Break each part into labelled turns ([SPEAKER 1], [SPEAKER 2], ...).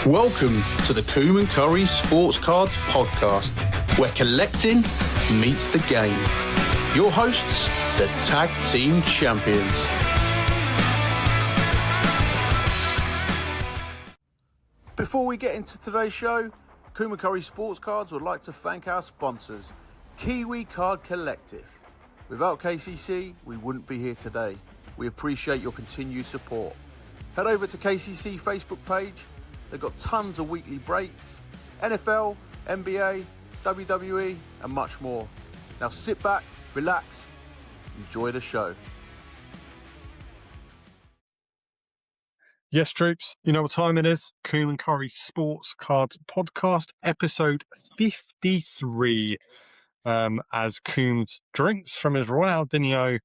[SPEAKER 1] Welcome to the Coom and Currie Sports Cards Podcast, where collecting meets the game. Your hosts, the Tag Team Champions. Before we get into today's show, Coom and Currie Sports Cards would like to thank our sponsors, Kiwi Card Collective. Without KCC, we wouldn't be here today. We appreciate your continued support. Head over to KCC Facebook page. They've got tons of weekly breaks, NFL, NBA, WWE, and much more. Now sit back, relax, enjoy the show.
[SPEAKER 2] Yes, troops, you know what time it is. Coom and Currie Sports Cards Podcast, episode 53. As Coom drinks from his Ronaldinho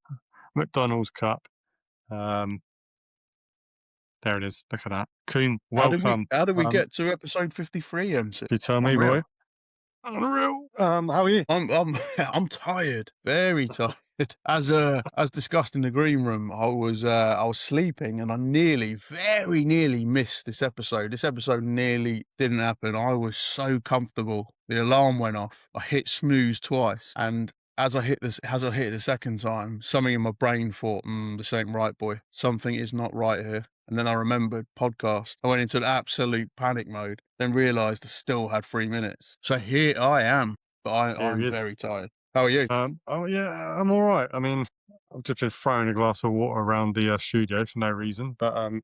[SPEAKER 2] McDonald's cup. There it is. Look at that. Coom, welcome.
[SPEAKER 1] How did we get to episode 53, MC?
[SPEAKER 2] You tell me, boy. Unreal. How are you?
[SPEAKER 1] I'm tired, very tired. As discussed in the green room, I was sleeping and I very nearly missed this episode. This episode nearly didn't happen. I was so comfortable. The alarm went off. I hit snooze twice, and as I hit it the second time, something in my brain thought, "This ain't right, boy. Something is not right here." And then I remembered podcast. I went into an absolute panic mode, then realised I still had 3 minutes. So here I am, but I'm very tired. How are you?
[SPEAKER 2] I'm all right. I mean, I've just been throwing a glass of water around the studio for no reason, but in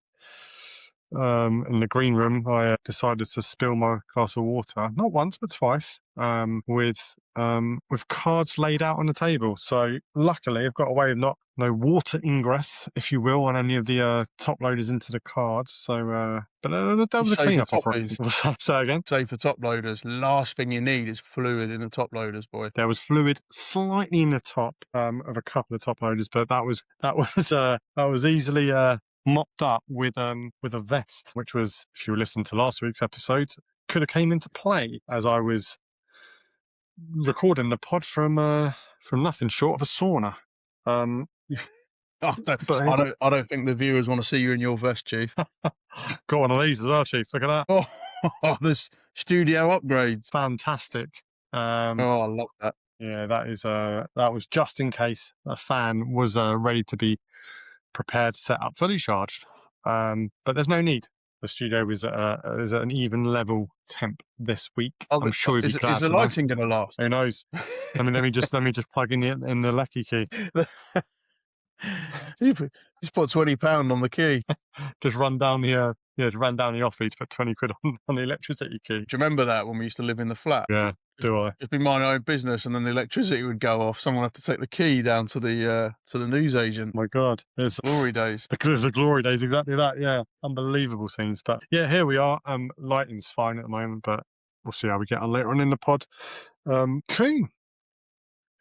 [SPEAKER 2] the green room, I decided to spill my glass of water, not once but twice, with cards laid out on the table. So luckily, I've got a way of no water ingress, if you will, on any of the top loaders into the cards. So, but that was a clean-up operation. Say again.
[SPEAKER 1] Save for top loaders. Last thing you need is fluid in the top loaders, boy.
[SPEAKER 2] There was fluid slightly in the top of a couple of top loaders, but that was easily mopped up with a vest, which was, if you listened to last week's episode, could have came into play as I was recording the pod from nothing short of a sauna.
[SPEAKER 1] I don't think the viewers want to see you in your vest, Chief.
[SPEAKER 2] Got one of these as well, Chief. Look at that.
[SPEAKER 1] Oh, this studio upgrades.
[SPEAKER 2] Fantastic.
[SPEAKER 1] I love that.
[SPEAKER 2] Yeah, that was just in case a fan was ready to be prepared, set up, fully charged. But there's no need. The studio is at an even level temp this week. I'm sure you'd be glad.
[SPEAKER 1] Is the lighting going to last?
[SPEAKER 2] Who knows? let me just plug in the Lecky key.
[SPEAKER 1] Just put £20 on the key.
[SPEAKER 2] Just run down the off-feed to put 20 quid on the electricity key.
[SPEAKER 1] Do you remember that when we used to live in the flat?
[SPEAKER 2] Yeah, do I?
[SPEAKER 1] Just be my own business, and then the electricity would go off. Someone would have to take the key down to the newsagent.
[SPEAKER 2] My God,
[SPEAKER 1] it's glory days.
[SPEAKER 2] There's the glory days, exactly that. Yeah, unbelievable scenes. But yeah, here we are. Lighting's fine at the moment, but we'll see how we get on later on in the pod. Cool.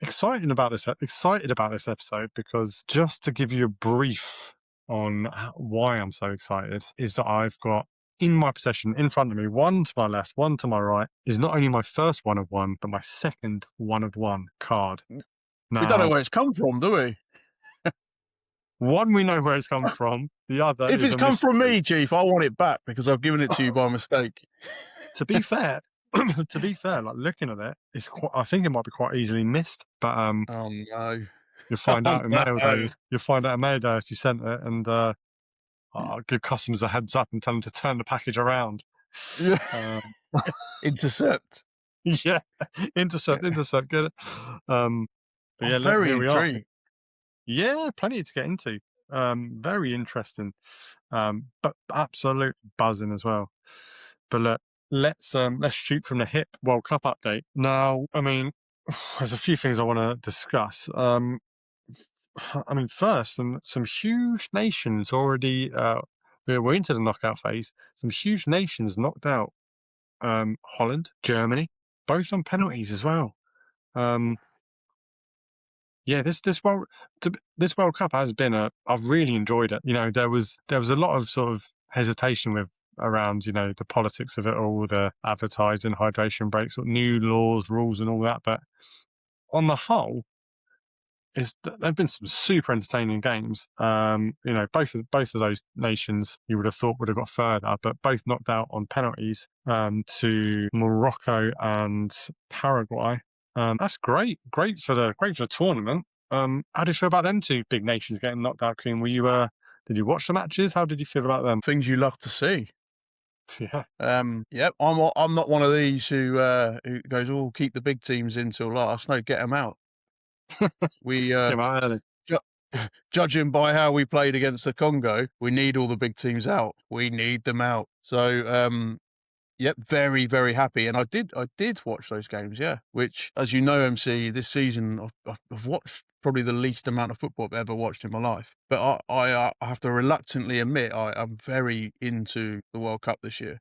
[SPEAKER 2] Excited about this episode, because just to give you a brief on why I'm so excited is that I've got in my possession, in front of me, one to my left, one to my right, is not only my first one of one, but my second one of one card.
[SPEAKER 1] Now, we don't know where it's come from, do we?
[SPEAKER 2] One, we know where it's come from. The other,
[SPEAKER 1] if it's come from me, Chief, I want it back because I've given it to you by mistake.
[SPEAKER 2] To be fair, like looking at it, I think it might be quite easily missed. But
[SPEAKER 1] oh no,
[SPEAKER 2] you'll find out in mail day. You'll find out in mail day if you sent it, and I'll give customers a heads up and tell them to turn the package around.
[SPEAKER 1] Intercept.
[SPEAKER 2] Yeah, intercept. Get it. But yeah,
[SPEAKER 1] very intrigued.
[SPEAKER 2] Yeah, plenty to get into. Very interesting, but absolute buzzing as well. But look, let's shoot from the hip. World Cup update. Now, I mean, there's a few things I want to discuss. I mean, first, some huge nations already. We're into the knockout phase. Some huge nations knocked out. Holland, Germany, both on penalties as well. Yeah, this World Cup has been I've really enjoyed it. You know, there was a lot of sort of hesitation around, you know, the politics of it all, the advertising, hydration breaks, new laws, rules, and all that. But on the whole, there've been some super entertaining games. Both of those nations you would have thought would have got further, but both knocked out on penalties to Morocco and Paraguay. That's great for the tournament. How do you feel about them two big nations getting knocked out, Coom? Were you did you watch the matches? How did you feel about them?
[SPEAKER 1] Things you love to see.
[SPEAKER 2] Yeah.
[SPEAKER 1] Yep. I'm not one of these who goes, "Oh, keep the big teams in till last." No, get them out. We
[SPEAKER 2] Came out early.
[SPEAKER 1] judging by how we played against the Congo, we need all the big teams out. We need them out. So, yep, very, very happy. And I did watch those games, yeah. Which, as you know, MC, this season I've watched probably the least amount of football I've ever watched in my life. But I have to reluctantly admit I'm very into the World Cup this year.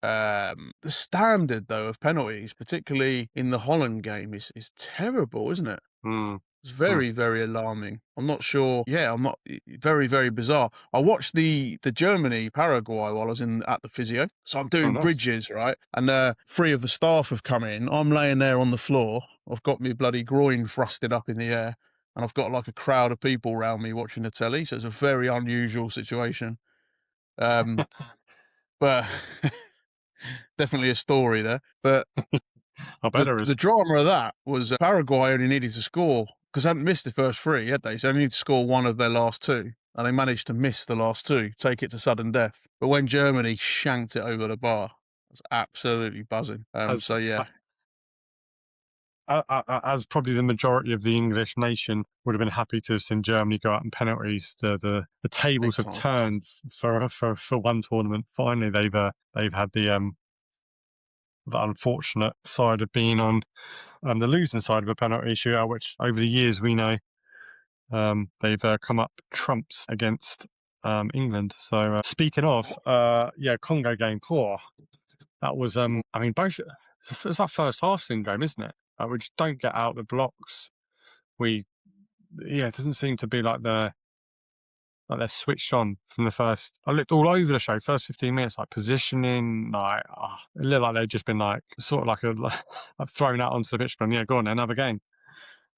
[SPEAKER 1] The standard though of penalties, particularly in the Holland game, is terrible, isn't it?
[SPEAKER 2] Mm.
[SPEAKER 1] It's very, very alarming. I'm not sure. Yeah, I'm not. Very, very bizarre. I watched the Germany Paraguay while I was at the physio. So I'm doing
[SPEAKER 2] nice.
[SPEAKER 1] bridges, right? And 3 of the staff have come in. I'm laying there on the floor. I've got my bloody groin thrusted up in the air, and I've got like a crowd of people around me watching the telly. So it's a very unusual situation. But definitely a story there. But
[SPEAKER 2] I bet there is.
[SPEAKER 1] the drama of that was Paraguay only needed to score because they hadn't missed the first 3, had they? So they only needed to score one of their last 2, and they managed to miss the last 2, take it to sudden death. But when Germany shanked it over the bar, it was absolutely buzzing. So yeah,
[SPEAKER 2] as probably the majority of the English nation would have been happy to have seen Germany go out in penalties. The tables have turned for one tournament. Finally, they've had the unfortunate side of being on the losing side of a penalty shootout, which over the years we know they've come up trumps against England. So speaking of, Congo game, that was I mean both. It's that first half syndrome, isn't it? We just don't get out the blocks. It doesn't seem to be like they're switched on from the first. I looked all over the show, first 15 minutes, like positioning, it looked like they'd just been like sort of like like thrown out onto the pitch, going, yeah, go on then, have a game.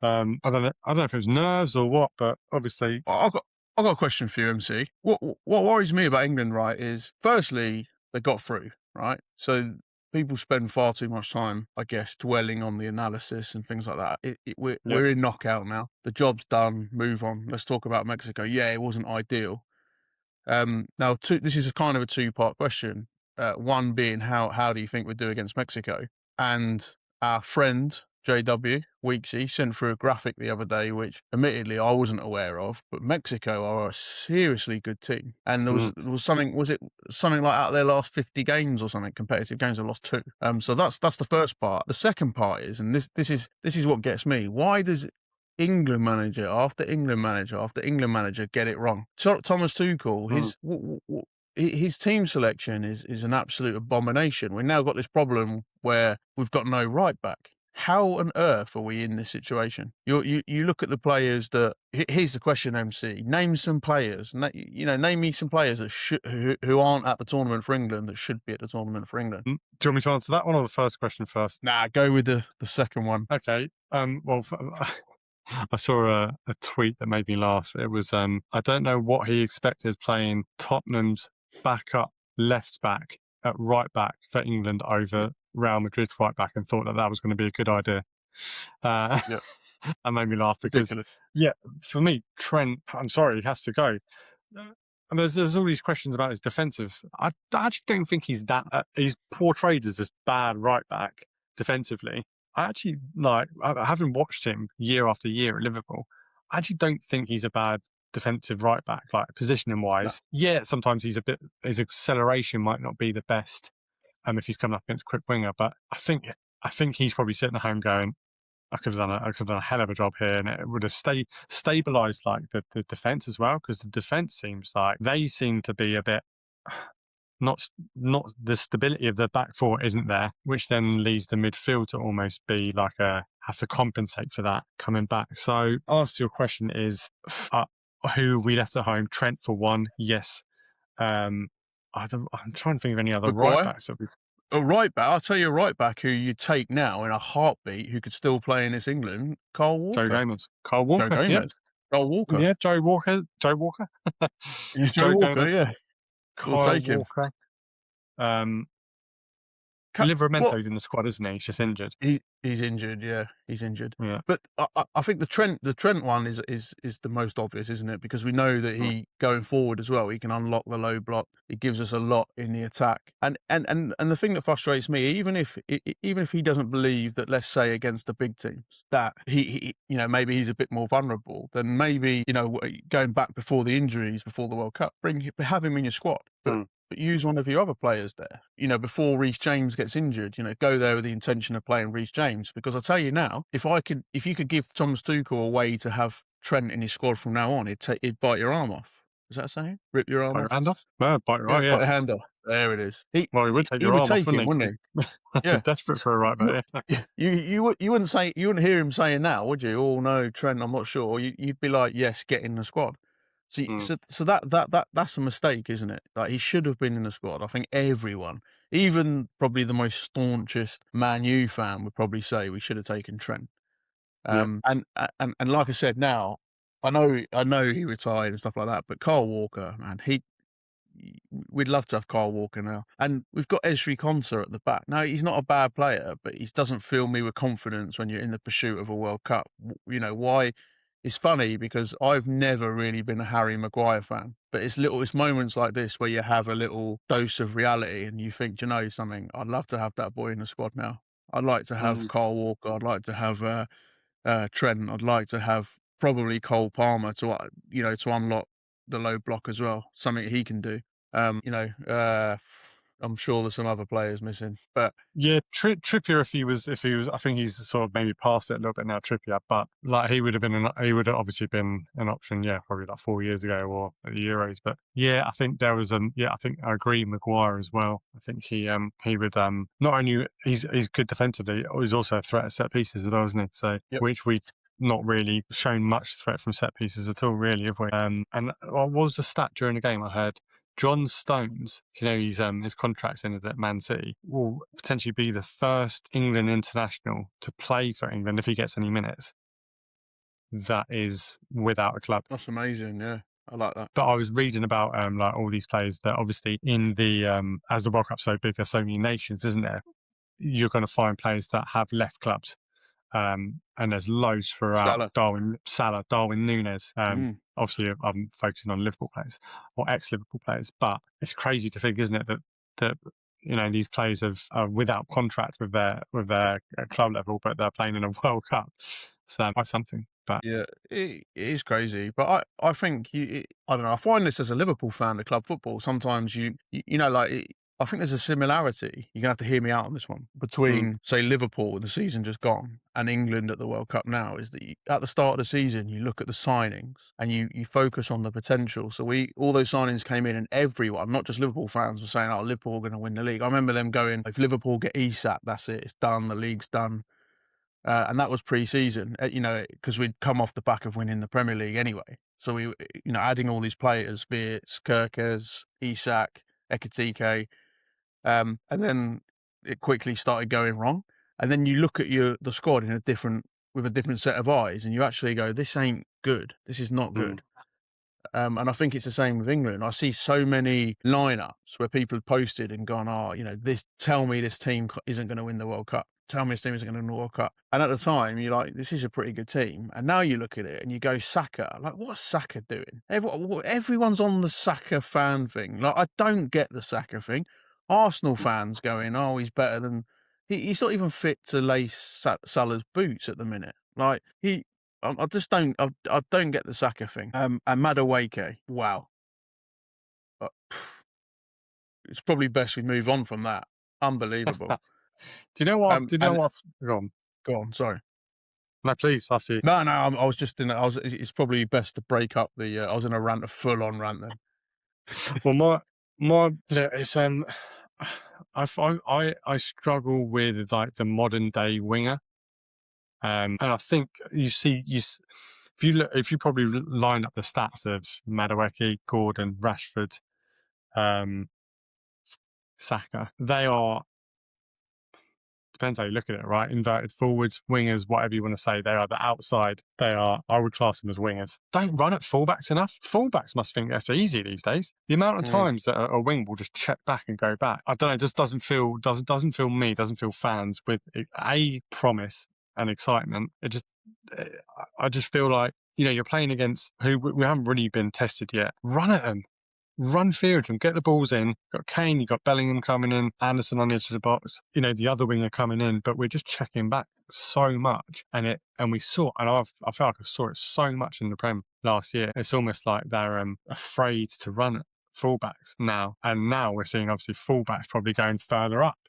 [SPEAKER 2] I don't know if it was nerves or what, but obviously
[SPEAKER 1] I've got a question for you, MC. What worries me about England, right, is firstly they got through, right? So people spend far too much time, I guess, dwelling on the analysis and things like that. We're in knockout now. The job's done. Move on. Let's talk about Mexico. Yeah, it wasn't ideal. Now, this is kind of a 2-part question. One being how do you think we do against Mexico? And our friend JW Weeksy sent through a graphic the other day, which admittedly I wasn't aware of, but Mexico are a seriously good team. And there was something, was it something like out of their last 50 games or something, competitive games, they lost 2. So that's the first part. The second part is, and this is what gets me. Why does England manager after England manager after England manager get it wrong? Thomas Tuchel, his team selection is an absolute abomination. We've now got this problem where we've got no right back. How on earth are we in this situation? You look at the players that. Here's the question, MC. Name some players. Name me some players that who aren't at the tournament for England that should be at the tournament for England.
[SPEAKER 2] Do you want me to answer that one or the first question first?
[SPEAKER 1] Nah, go with the second one.
[SPEAKER 2] Okay. Well, I saw a tweet that made me laugh. It was I don't know what he expected playing Tottenham's backup left back at right back for England over Real Madrid's right back, and thought that was going to be a good idea. That made me laugh because, for me, Trent, I'm sorry, he has to go. And there's all these questions about his defensive. I actually don't think he's he's portrayed as this bad right back defensively. I actually having watched him year after year at Liverpool, I actually don't think he's a bad defensive right back, like positioning wise. No. Yeah, sometimes his acceleration might not be the best if he's coming up against a quick winger, but I think he's probably sitting at home going, I could have done a hell of a job here, and it would have stabilised like the defence as well, because the defence seems like they seem to be a bit not the stability of the back four isn't there, which then leads the midfield to almost be like have to compensate for that coming back. So, answer your question is who we left at home. Trent for one, yes. I'm trying to think of any other right backs.
[SPEAKER 1] A right back. I'll tell you a right back who you take now in a heartbeat, who could still play in this England. Carl
[SPEAKER 2] Joe
[SPEAKER 1] Walker.
[SPEAKER 2] Gomez, Carl
[SPEAKER 1] Joe
[SPEAKER 2] Walker. Yep.
[SPEAKER 1] Gomez. Carl Walker.
[SPEAKER 2] Yeah, Joe Walker. Joe Walker.
[SPEAKER 1] Yeah, Joe
[SPEAKER 2] Joe
[SPEAKER 1] Walker.
[SPEAKER 2] Gomez,
[SPEAKER 1] Yeah, we'll
[SPEAKER 2] Kyle
[SPEAKER 1] take him.
[SPEAKER 2] Walker. Um,
[SPEAKER 1] What?
[SPEAKER 2] Liveramento's in the squad, isn't he? He's just injured.
[SPEAKER 1] He's injured. Yeah, he's injured.
[SPEAKER 2] Yeah.
[SPEAKER 1] But I think the Trent one is the most obvious, isn't it? Because we know that he going forward as well, he can unlock the low block. He gives us a lot in the attack. And the thing that frustrates me, even if he doesn't believe that, let's say against the big teams, that he maybe he's a bit more vulnerable, then maybe going back before the injuries, before the World Cup, have him in your squad. But use one of your other players there, before Reece James gets injured, go there with the intention of playing Reece James. Because I tell you now, if you could give Thomas Tuchel a way to have Trent in his squad from now on, he'd bite your arm off. Is that a saying? Rip your arm
[SPEAKER 2] Bite your
[SPEAKER 1] off?
[SPEAKER 2] hand off? No, bite your
[SPEAKER 1] Yeah,
[SPEAKER 2] eye, yeah.
[SPEAKER 1] bite your hand off. There it is.
[SPEAKER 2] Well, he would take
[SPEAKER 1] He
[SPEAKER 2] your
[SPEAKER 1] would
[SPEAKER 2] arm off,
[SPEAKER 1] take him,
[SPEAKER 2] wouldn't
[SPEAKER 1] wouldn't
[SPEAKER 2] he?
[SPEAKER 1] he? Yeah.
[SPEAKER 2] Desperate for a right back, yeah.
[SPEAKER 1] You wouldn't say, you wouldn't hear him saying now, would you? Oh no, Trent, I'm not sure. You'd be like, yes, get in the squad. So that's a mistake, isn't it? Like, he should have been in the squad. I think everyone, even probably the most staunchest Man U fan, would probably say we should have taken Trent.
[SPEAKER 2] Yeah.
[SPEAKER 1] And like I said, now I know he retired and stuff like that, but Carl Walker, man, we'd love to have Carl Walker now. And we've got Esri Konsa at the back. Now, he's not a bad player, but he doesn't fill me with confidence when you're in the pursuit of a World Cup. Why? It's funny because I've never really been a Harry Maguire fan, but it's moments like this where you have a little dose of reality and you think, something, I'd love to have that boy in the squad now. I'd like to have Carl Walker. I'd like to have Trent. I'd like to have probably Cole Palmer to unlock the low block as well. Something he can do. I'm sure there's some other players missing, but
[SPEAKER 2] yeah, Trippier if he was, I think he's sort of maybe past it a little bit now, Trippier, but like he would have obviously been an option, yeah, probably like 4 years ago or at the Euros. But yeah, I think there was I think I agree Maguire as well. I think he would not only he's good defensively, he's also a threat at set pieces as well, isn't he? So which we've not really shown much threat from set pieces at all, really, have we? And what was the stat during the game I heard? John Stones, he's his contract's ended at Man City, will potentially be the first England international to play for England if he gets any minutes. That is without a club.
[SPEAKER 1] That's amazing. Yeah, I like that.
[SPEAKER 2] But I was reading about like all these players that obviously in the as the World Cup's so big, there's so many nations, isn't there? You're going to find players that have left clubs. And there's loads throughout. Salah, Darwin Núñez. Obviously, I'm focusing on Liverpool players or ex-Liverpool players, but it's crazy to think, isn't it, that these players are without contract with their club level, but they're playing in a World Cup. So quite something. But
[SPEAKER 1] yeah, it is crazy. But I think I don't know. I find this as a Liverpool fan of club football. Sometimes I think there's a similarity. You're going to have to hear me out on this one between, say, Liverpool, the season just gone, and England at the World Cup now. Is that at the start of the season, you look at the signings and you focus on the potential. So all those signings came in, and everyone, not just Liverpool fans, were saying, "Oh, Liverpool are going to win the league." I remember them going, "If Liverpool get Isak, that's it. It's done. The league's done." And that was pre-season, because we'd come off the back of winning the Premier League anyway. So we, adding all these players, Wirtz, Kirkes, Isak, Ekitike. And then it quickly started going wrong. And then you look at the squad with a different set of eyes, and you actually go, "This ain't good. This is not good." And I think it's the same with England. I see so many lineups where people have posted and gone, "Oh, tell me this team isn't going to win the World Cup. Tell me this team isn't going to win the World Cup." And at the time, you're like, "This is a pretty good team." And now you look at it and you go, Saka. Like, what's Saka doing? Everyone's on the Saka fan thing. Like, I don't get the Saka thing. Arsenal fans going, "Oh, he's better than..." He's not even fit to lace Salah's boots at the minute. Like, I just don't. I don't get the Saka thing. And Madueke, wow. It's probably best we move on from that. Unbelievable.
[SPEAKER 2] Do you know what? Go on.
[SPEAKER 1] Go on. Sorry.
[SPEAKER 2] No, please. I see.
[SPEAKER 1] No. I was just in. It's probably best to break up the. I was in a full-on rant then.
[SPEAKER 2] Well, it's I struggle with like the modern day winger, and I think if you probably line up the stats of Madueke, Gordon, Rashford, Saka, they are depends how you look at it, right? Inverted forwards, wingers, whatever you want to say. They are the outside. I would class them as wingers. Don't run at fullbacks enough. Fullbacks must think that's easy these days. The amount of times that a wing will just check back and go back, I don't know, it just doesn't feel fans with a promise and excitement. I just feel like, you're playing against who we haven't really been tested yet. Run at them. Run through them, get the balls in. Got Kane, you've got Bellingham coming in, Anderson on the edge of the box, the other winger coming in, but we're just checking back so much. And I feel like I saw it so much in the Prem last year. It's almost like they're afraid to run at fullbacks now. And now we're seeing obviously fullbacks probably going further up.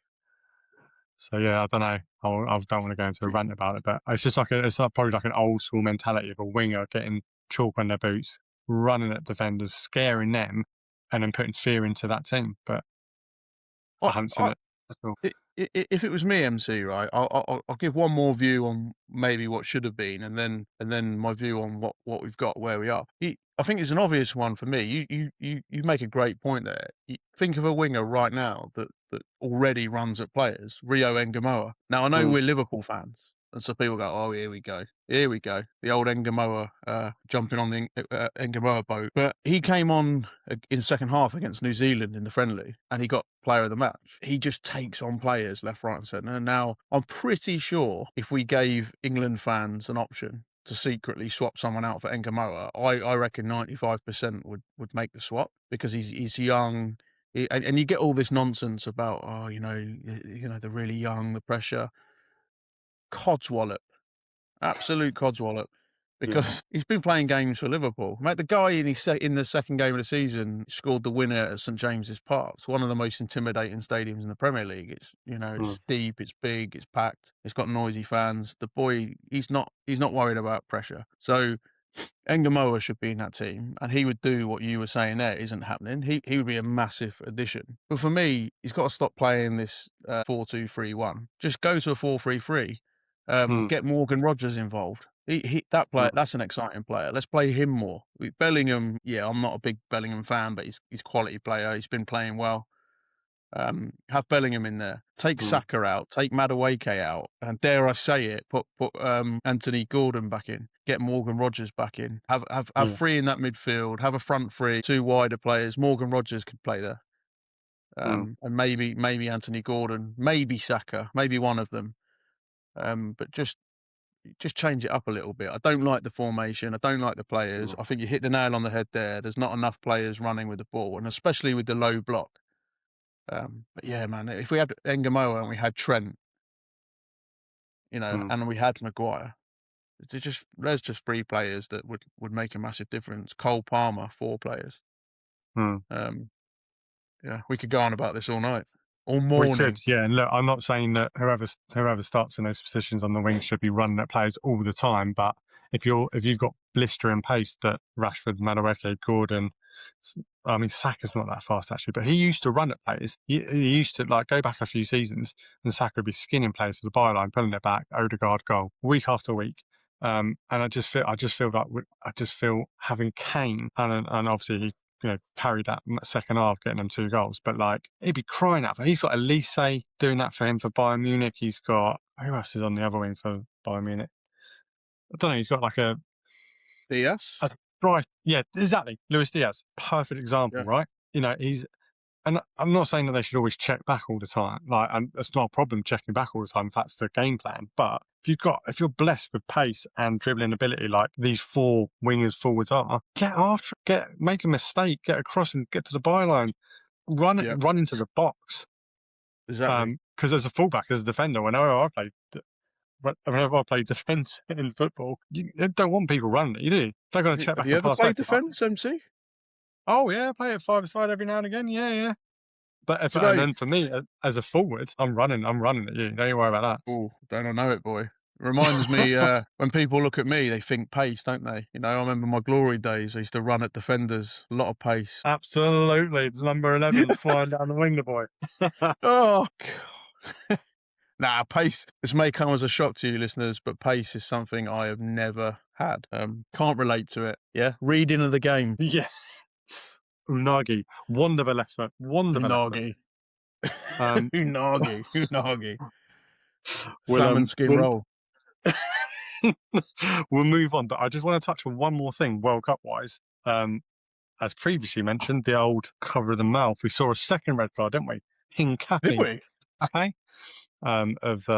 [SPEAKER 2] So yeah, I don't know. I don't want to go into a rant about it, but it's just probably like an old school mentality of a winger getting chalk on their boots, running at defenders, scaring them, and then putting fear into that team. But I haven't seen it at all.
[SPEAKER 1] If it was me, MC, right, I'll give one more view on maybe what should have been, and then my view on what we've got, where we are. I think it's an obvious one for me. You make a great point there. Think of a winger right now that already runs at players. Rio Engamoa. Now I know we're Liverpool fans, and so people go, "Oh, here we go, the old Engamoa jumping on the Engamoa boat." But he came on in second half against New Zealand in the friendly, and he got player of the match. He just takes on players left, right, and centre. And now I'm pretty sure if we gave England fans an option to secretly swap someone out for Engamoa, I reckon 95% would make the swap, because he's young. And you get all this nonsense about, they're really young, the pressure. Codswollop, absolute Codswollop, because he's been playing games for Liverpool. Mate, the guy in the second game of the season scored the winner at St James's Park. It's one of the most intimidating stadiums in the Premier League. It's it's steep, it's big, it's packed, it's got noisy fans. The boy, he's not worried about pressure. So Engamoa should be in that team, and he would do what you were saying there isn't happening. He would be a massive addition. But for me, he's got to stop playing this 4-2-3-1. Just go to a 4-3-3. Get Morgan Rogers involved. That player, that's an exciting player. Let's play him more. With Bellingham, yeah, I'm not a big Bellingham fan, but he's a quality player. He's been playing well. Have Bellingham in there. Take Saka out. Take Madueke out. And dare I say it, put Anthony Gordon back in. Get Morgan Rogers back in. Have three in that midfield. Have a front three, two wider players. Morgan Rogers could play there. And maybe Anthony Gordon, maybe Saka, maybe one of them. But just change it up a little bit. I don't like the formation. I don't like the players. I think you hit the nail on the head there. There's not enough players running with the ball, and especially with the low block. But yeah, man, if we had Engamoa and we had Trent, and we had Maguire, there's just three players that would make a massive difference. Cole Palmer, 4 players. Yeah, we could go on about this all night. All morning.
[SPEAKER 2] We could, yeah. And look, I'm not saying that whoever starts in those positions on the wing should be running at players all the time, but if you've got blister and pace that Rashford, Madueke, Gordon, I mean Saka's not that fast actually, but he used to run at players. He used to go back a few seasons, and Saka would be skinning players to the byline, pulling it back, Odegaard goal week after week. And I just feel having Kane and obviously he carried that second half, getting them 2 goals. But he'd be crying out for. He's got Elise doing that for him for Bayern Munich. He's got, who else is on the other wing for Bayern Munich? I don't know. He's got a
[SPEAKER 1] Diaz.
[SPEAKER 2] Right, yeah, exactly. Luis Diaz, perfect example, right? He's. And I'm not saying that they should always check back all the time. And it's not a problem checking back all the time if that's the game plan. But if you're blessed with pace and dribbling ability like these 4 wingers forwards are, get after it, make a mistake, get across and get to the byline, run into the box.
[SPEAKER 1] Exactly.
[SPEAKER 2] Because as a fullback, as a defender, whenever I play defence in football, you don't want people running it. You do. They're going to check back.
[SPEAKER 1] Have you ever played defence, MC?
[SPEAKER 2] Oh yeah, I play at 5-a-side every now and again. Yeah. But and then for me, as a forward, I'm running at you. Don't you worry about that.
[SPEAKER 1] Oh, don't I know it, boy. It reminds me, when people look at me, they think pace, don't they? I remember my glory days. I used to run at defenders, a lot of pace.
[SPEAKER 2] Absolutely. Number 11 flying down the wing, the boy.
[SPEAKER 1] Oh, God. Nah, pace. This may come as a shock to you, listeners, but pace is something I have never had. Can't relate to it. Yeah? Reading of the game.
[SPEAKER 2] Yeah. Unagi. Wonderful left foot.
[SPEAKER 1] Unagi. Unagi. Salmon skin
[SPEAKER 2] we'll
[SPEAKER 1] roll.
[SPEAKER 2] we'll move on. But I just want to touch on one more thing, World Cup wise. As previously mentioned, the old cover of the mouth. We saw a second red card, didn't we?
[SPEAKER 1] Did
[SPEAKER 2] Hincapi
[SPEAKER 1] we?
[SPEAKER 2] of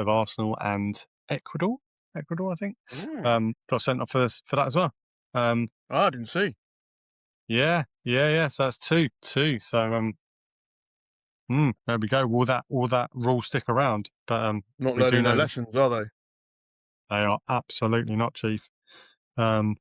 [SPEAKER 2] Arsenal and Ecuador. Ecuador, I think.
[SPEAKER 1] Mm.
[SPEAKER 2] Got sent off for that as well.
[SPEAKER 1] Oh, I didn't see.
[SPEAKER 2] Yeah. So that's two. So there we go. Will that rule stick around? But
[SPEAKER 1] Not
[SPEAKER 2] we do
[SPEAKER 1] learning their
[SPEAKER 2] know that
[SPEAKER 1] lessons, are they?
[SPEAKER 2] they are absolutely not, Chief. Um,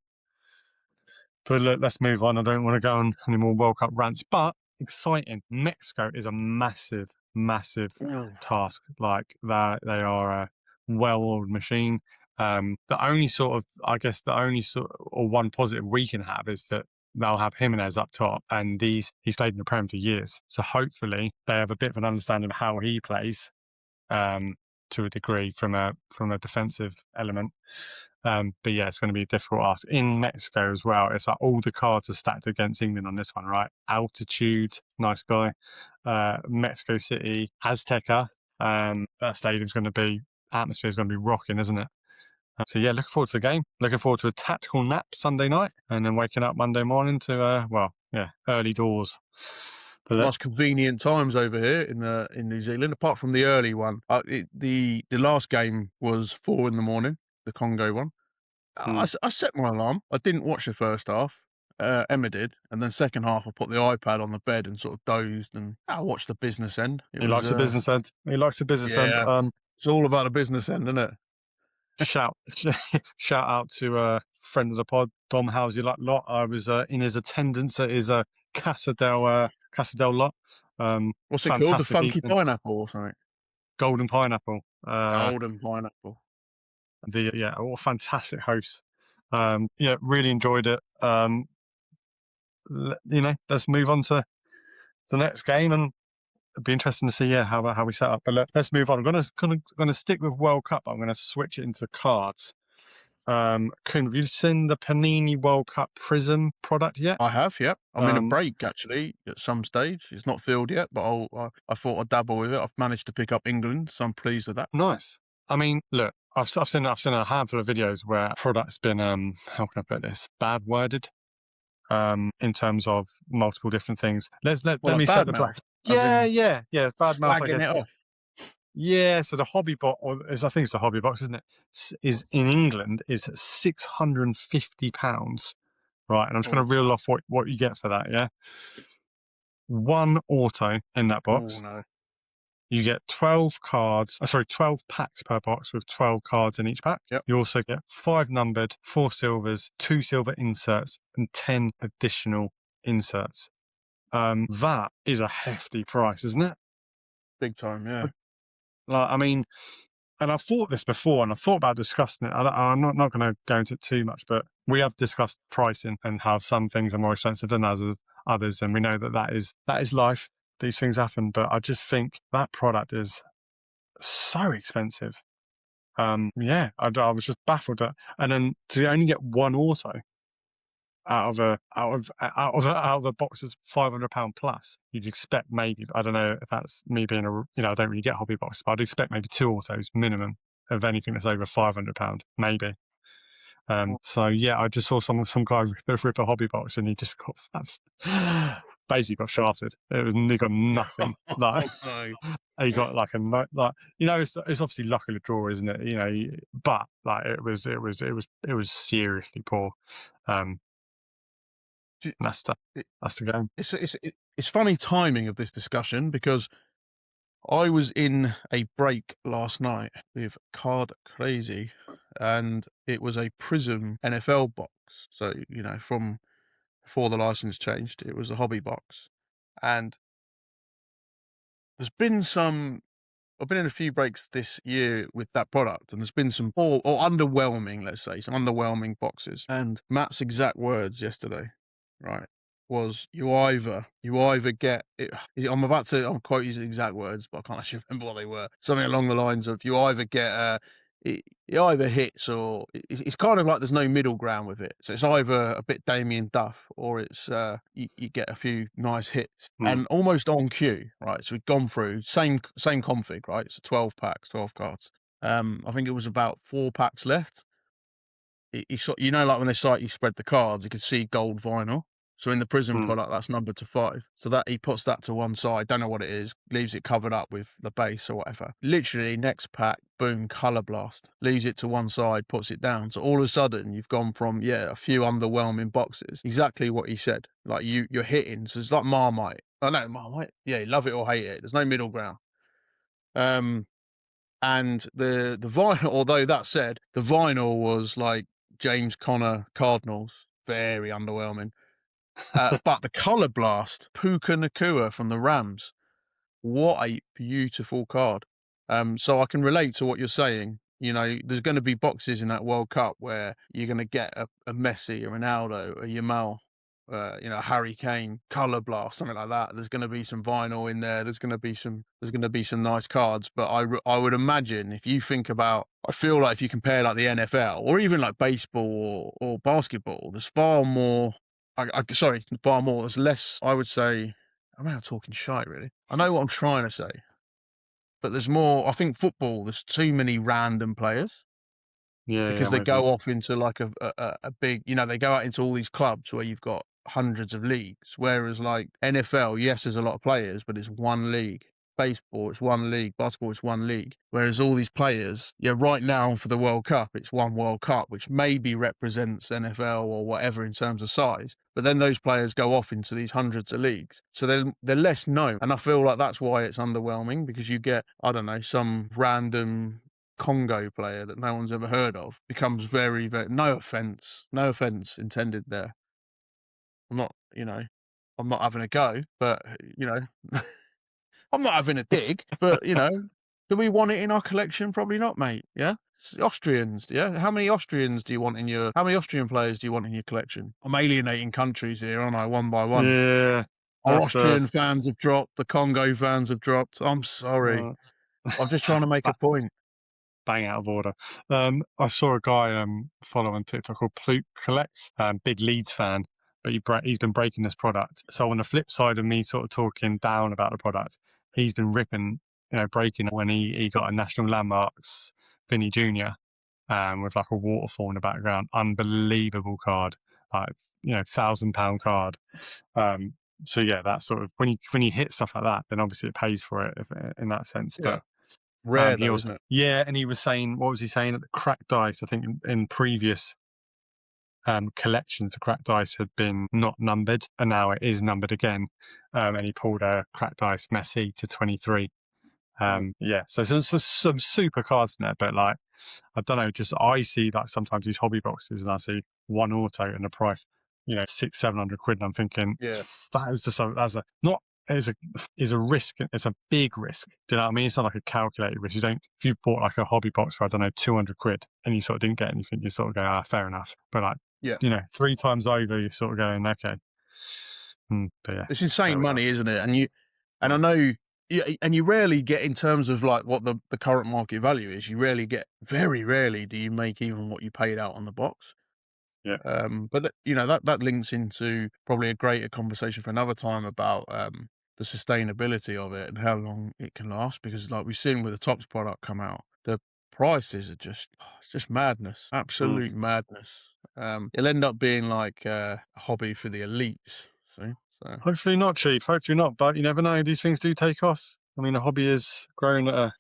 [SPEAKER 2] but let's move on. I don't want to go on any more World Cup rants, but exciting. Mexico is a massive, massive
[SPEAKER 1] Mm.
[SPEAKER 2] task. Like that, they are a well-oiled machine. The only sort of, I guess, or one positive we can have is that they'll have Jimenez up top, and he's played in the Prem for years. So hopefully they have a bit of an understanding of how he plays, to a degree from a defensive element. But yeah, it's going to be a difficult ask in Mexico as well. It's like all the cards are stacked against England on this one, right? Altitude, nice guy. Mexico City, Azteca. That stadium's going to be atmosphere is going to be rocking, isn't it? So yeah, looking forward to the game. Looking forward to a tactical nap Sunday night, and then waking up Monday morning to early doors. But
[SPEAKER 1] Nice convenient times over here in New Zealand. Apart from the early one, the last game was 4 a.m, the Congo one. I set my alarm. I didn't watch the first half. Emma did, and then second half I put the iPad on the bed and sort of dozed, and I watched the business end.
[SPEAKER 2] he likes the business end. He likes the business end.
[SPEAKER 1] Yeah, it's all about the business end, isn't it?
[SPEAKER 2] Shout out to a friend of the pod, Dom. How's you lot? I was in his attendance at his Casa del lot.
[SPEAKER 1] What's it called? The
[SPEAKER 2] Fantastic
[SPEAKER 1] funky
[SPEAKER 2] evening.
[SPEAKER 1] pineapple or something?
[SPEAKER 2] Golden Pineapple.
[SPEAKER 1] Golden pineapple.
[SPEAKER 2] What a fantastic host. Really enjoyed it. Let's move on to the next game, and it'd be interesting to see how we set up. But let's move on. I'm gonna stick with World Cup. I'm gonna switch it into cards. Coom, have you seen the Panini World Cup Prism product yet?
[SPEAKER 1] I have, yep. I'm in a break actually at some stage. It's not filled yet, but I thought I'd dabble with it. I've managed to pick up England, so I'm pleased with that.
[SPEAKER 2] Nice. I mean, look, I've seen a handful of videos where product's been how can I put this, bad worded, in terms of multiple different things. Let me set the
[SPEAKER 1] mouth.
[SPEAKER 2] Yeah. Bad mouth.
[SPEAKER 1] Slagging it off.
[SPEAKER 2] Yeah, so the hobby box, I think it's the hobby box, isn't it? Is in England is £650, right? And I'm just going to reel off what you get for that. Yeah, one auto in that box.
[SPEAKER 1] Oh no!
[SPEAKER 2] You get 12 packs per box with 12 cards in each pack.
[SPEAKER 1] Yep.
[SPEAKER 2] You also get 5 numbered, 4 silvers, 2 silver inserts, and 10 additional inserts. That is a hefty price, isn't it?
[SPEAKER 1] Big time, yeah.
[SPEAKER 2] Like, I mean, and I've thought this before, and I thought about discussing it. I'm not going to go into it too much, but we have discussed pricing and how some things are more expensive than others, and we know that is life. These things happen, but I just think that product is so expensive. I was just baffled at, and then to only get one auto out of a box that's £500 plus, you'd expect maybe, I don't know if that's me being I don't really get hobby boxes, but I'd expect maybe 2 autos minimum of anything that's over £500, maybe. So yeah, I just saw some guy rip a hobby box, and he just got basically got shafted. He got nothing. Like he got like it's obviously luck of the draw, isn't it? But like it was seriously poor. That's the game.
[SPEAKER 1] It's funny timing of this discussion, because I was in a break last night with Card Crazy, and it was a Prism NFL box. So, from before the license changed, it was a hobby box. And there's been I've been in a few breaks this year with that product, and there's been some poor or underwhelming, let's say, some underwhelming boxes. And Matt's exact words yesterday, right, was you either get it. I'm quoting his exact words, but I can't actually remember what they were. Something along the lines of you either get it either hits or it's kind of like there's no middle ground with it. So it's either a bit Damien Duff or it's you get a few nice hits and almost on cue, right? So we've gone through same config, right? So 12 packs, 12 cards. I think it was about 4 packs left. You know, like when they slightly spread the cards, you can see gold vinyl. So in the Prism product, that's numbered to 5. So that he puts that to one side, don't know what it is, leaves it covered up with the base or whatever. Literally, next pack, boom, Colour Blast. Leaves it to one side, puts it down. So all of a sudden, you've gone from, a few underwhelming boxes. Exactly what he said. Like, you're hitting. So it's like Marmite. Oh, no, Marmite. Yeah, love it or hate it. There's no middle ground. And the vinyl, although that said, the vinyl was like James Conner Cardinals. Very underwhelming. But the Colour Blast, Puka Nakua from the Rams. What a beautiful card. So I can relate to what you're saying. You know, there's going to be boxes in that World Cup where you're going to get a Messi, a Ronaldo, a Yamal, Harry Kane, Colour Blast, something like that. There's going to be some vinyl in there. There's going to be some nice cards. But I would imagine if you think about, I feel like if you compare like the NFL or even like baseball or basketball, there's far more. Far more. There's less. I would say. I'm out talking shite, really. I know what I'm trying to say, but there's more. I think football. There's too many random players. Because they go off into like a big, they go out into all these clubs where you've got hundreds of leagues. Whereas like NFL, yes, there's a lot of players, but it's one league. Baseball, it's one league. Basketball, it's one league. Whereas all these players, right now for the World Cup, it's one World Cup, which maybe represents NFL or whatever in terms of size. But then those players go off into these hundreds of leagues. So they're less known. And I feel like that's why it's underwhelming, because you get, I don't know, some random Congo player that no one's ever heard of becomes very, very, no offense intended there. I'm not having a go, but, I'm not having a dig, but, do we want it in our collection? Probably not, mate. Yeah. Austrians. Yeah. How many Austrian players do you want in your collection? I'm alienating countries here, aren't I? One by one.
[SPEAKER 2] Yeah.
[SPEAKER 1] Our Austrian fans have dropped. The Congo fans have dropped. I'm sorry. I'm just trying to make a point.
[SPEAKER 2] Bang out of order. I saw a guy follow on TikTok called Pluke Collects, big Leeds fan, but he's been breaking this product. So on the flip side of me sort of talking down about the product, he's been ripping, breaking it when he got a National Landmarks Vinny Jr. With like a waterfall in the background. Unbelievable card, like £1,000 card. So yeah, that's sort of when you hit stuff like that, then obviously it pays for it in that sense.
[SPEAKER 1] Yeah.
[SPEAKER 2] But
[SPEAKER 1] rare though, isn't it?
[SPEAKER 2] Yeah, and he was saying, what was he saying? That the cracked dice, I think in previous collections, the cracked dice had been not numbered, and now it is numbered again. And he pulled a cracked dice Messi to 23. Yeah, so some super cards in there, but like, I don't know, just I see like sometimes these hobby boxes and I see one auto and the price, £600-700, and I'm thinking,
[SPEAKER 1] yeah,
[SPEAKER 2] that is just is a risk. It's a big risk. Do you know what I mean? It's not like a calculated risk. If you bought like a hobby box for, I don't know, £200 and you sort of didn't get anything, you sort of go, fair enough. But like, 3 times over, you're sort of going, okay. But yeah,
[SPEAKER 1] it's insane money, isn't it? And I know, and you rarely get, in terms of like what the current market value is, very rarely do you make even what you paid out on the box.
[SPEAKER 2] Yeah.
[SPEAKER 1] But that links into probably a greater conversation for another time about the sustainability of it and how long it can last. Because like we've seen with the Topps product come out, the prices are it's just madness, absolute madness. It'll end up being like a hobby for the elites. So
[SPEAKER 2] hopefully not, Chief. Hopefully not. But you never know. These things do take off. I mean, a hobby is growing at an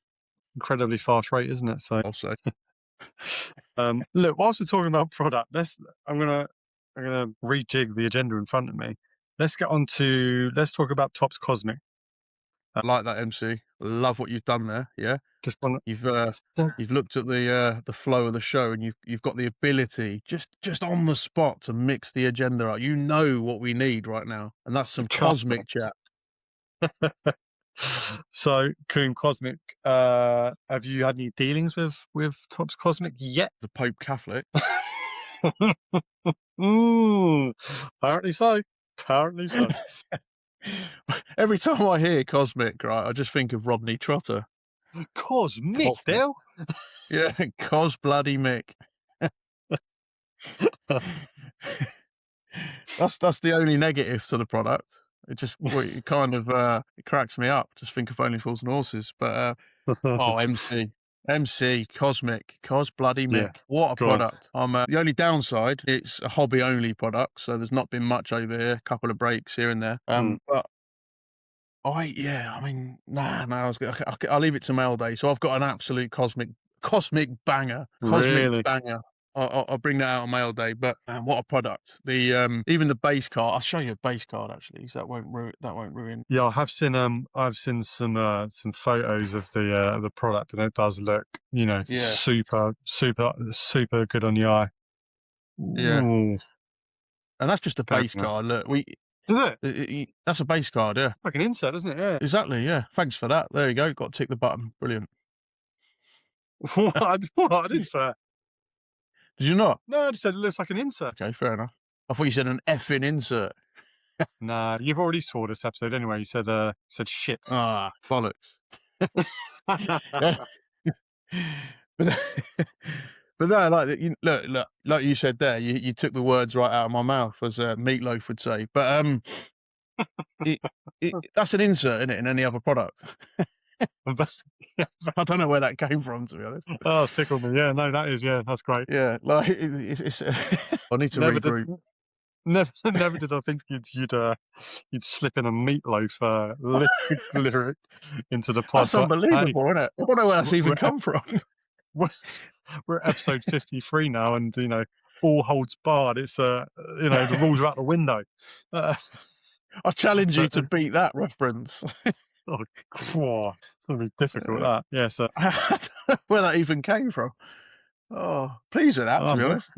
[SPEAKER 2] incredibly fast rate, isn't it? So
[SPEAKER 1] also.
[SPEAKER 2] Look, whilst we're talking about product, I'm gonna rejig the agenda in front of me. Let's talk about Topps Cosmic.
[SPEAKER 1] I like that, MC. Love what you've done there. Yeah, you've looked at the flow of the show, and you've got the ability just on the spot to mix the agenda up. You know what we need right now, and that's some cosmic chat.
[SPEAKER 2] So, Coom, Cosmic, have you had any dealings with Topps Cosmic yet?
[SPEAKER 1] The Pope Catholic.
[SPEAKER 2] Apparently so.
[SPEAKER 1] Every time I hear Cosmic, right, I just think of Rodney Trotter.
[SPEAKER 2] Cosmic,
[SPEAKER 1] Cosmic.
[SPEAKER 2] Dale.
[SPEAKER 1] Yeah, Cos bloody Mick. That's the only negative to the product. It just it kind of it cracks me up. Just think of Only Fools and Horses. But MC Cosmic Cos bloody
[SPEAKER 2] Yeah,
[SPEAKER 1] Mick. What a
[SPEAKER 2] go on.
[SPEAKER 1] product! The only downside, it's a hobby only product, so there's not been much over here. A couple of breaks here and there. But I mean, nah, no, I'll leave it to mail day. So I've got an absolute cosmic banger,
[SPEAKER 2] Really?
[SPEAKER 1] I'll bring that out on mail day. But what a product! The even the base card. I'll show you a base card actually, so that won't ruin.
[SPEAKER 2] Yeah, I've seen some photos of the product, and it does look,
[SPEAKER 1] Yeah,
[SPEAKER 2] super good on the eye.
[SPEAKER 1] yeah,
[SPEAKER 2] Ooh,
[SPEAKER 1] and that's just a
[SPEAKER 2] very
[SPEAKER 1] base
[SPEAKER 2] nice.
[SPEAKER 1] card. Look,
[SPEAKER 2] Is it?
[SPEAKER 1] that's a base card. Yeah,
[SPEAKER 2] Like an insert, isn't it? Yeah.
[SPEAKER 1] exactly. Yeah, thanks for that. There you go. Got to tick the button. Brilliant.
[SPEAKER 2] What? I didn't swear.
[SPEAKER 1] Did you not?
[SPEAKER 2] No, I just said it looks like an insert.
[SPEAKER 1] Okay, fair enough. I thought you said an effing insert.
[SPEAKER 2] Nah, you've already swore this episode anyway. You said shit.
[SPEAKER 1] Ah, bollocks. Yeah. But but no, like look, like you said there, you took the words right out of my mouth, as Meat Loaf would say. But it, that's an insert in it in any other product. I don't know where that came from, to be honest.
[SPEAKER 2] Oh, it's tickled me. Yeah, no, that's great.
[SPEAKER 1] Yeah, like it's I need to
[SPEAKER 2] Never did,
[SPEAKER 1] regroup.
[SPEAKER 2] never did I think you'd slip in a meatloaf lyric into the pod.
[SPEAKER 1] That's
[SPEAKER 2] But hey,
[SPEAKER 1] unbelievable, isn't it? I don't know where that's
[SPEAKER 2] we're,
[SPEAKER 1] even
[SPEAKER 2] we're
[SPEAKER 1] come from.
[SPEAKER 2] we're we're at episode 53 now, and all holds barred. It's the rules are out the window. Uh,
[SPEAKER 1] I challenge you
[SPEAKER 2] but
[SPEAKER 1] to beat that reference.
[SPEAKER 2] oh, it's gonna be difficult. That yeah. So
[SPEAKER 1] I don't know where that even came from. Oh, pleased with that, to be honest.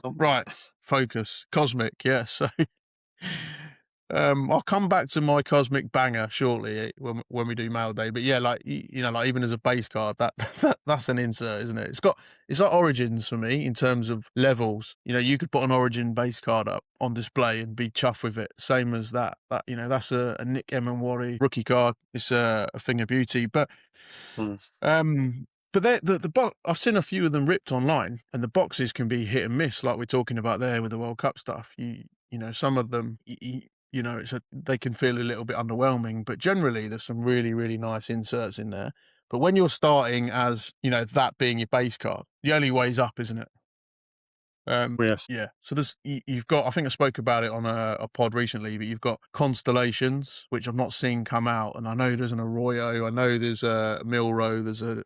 [SPEAKER 1] Right, focus. Cosmic, yes. So, I'll come back to my cosmic banger shortly when we do mail day. But yeah, like like even as a base card, that's an insert, isn't it? It's like Origins for me in terms of levels. You could put an Origin base card up on display and be chuffed with it. Same as that. That's a Nick Emenwari rookie card. It's a thing of beauty. But um, but I've seen a few of them ripped online, and the boxes can be hit and miss, like we're talking about there with the World Cup stuff. Some of them, they can feel a little bit underwhelming, but generally there's some really, really nice inserts in there. But when you're starting as, that being your base card, the only way's up, isn't it?
[SPEAKER 2] yes,
[SPEAKER 1] Yeah. So you've got, I think I spoke about it on a pod recently, but you've got Constellations, which I've not seen come out. And I know there's an Arroyo, I know there's a Milro, there's a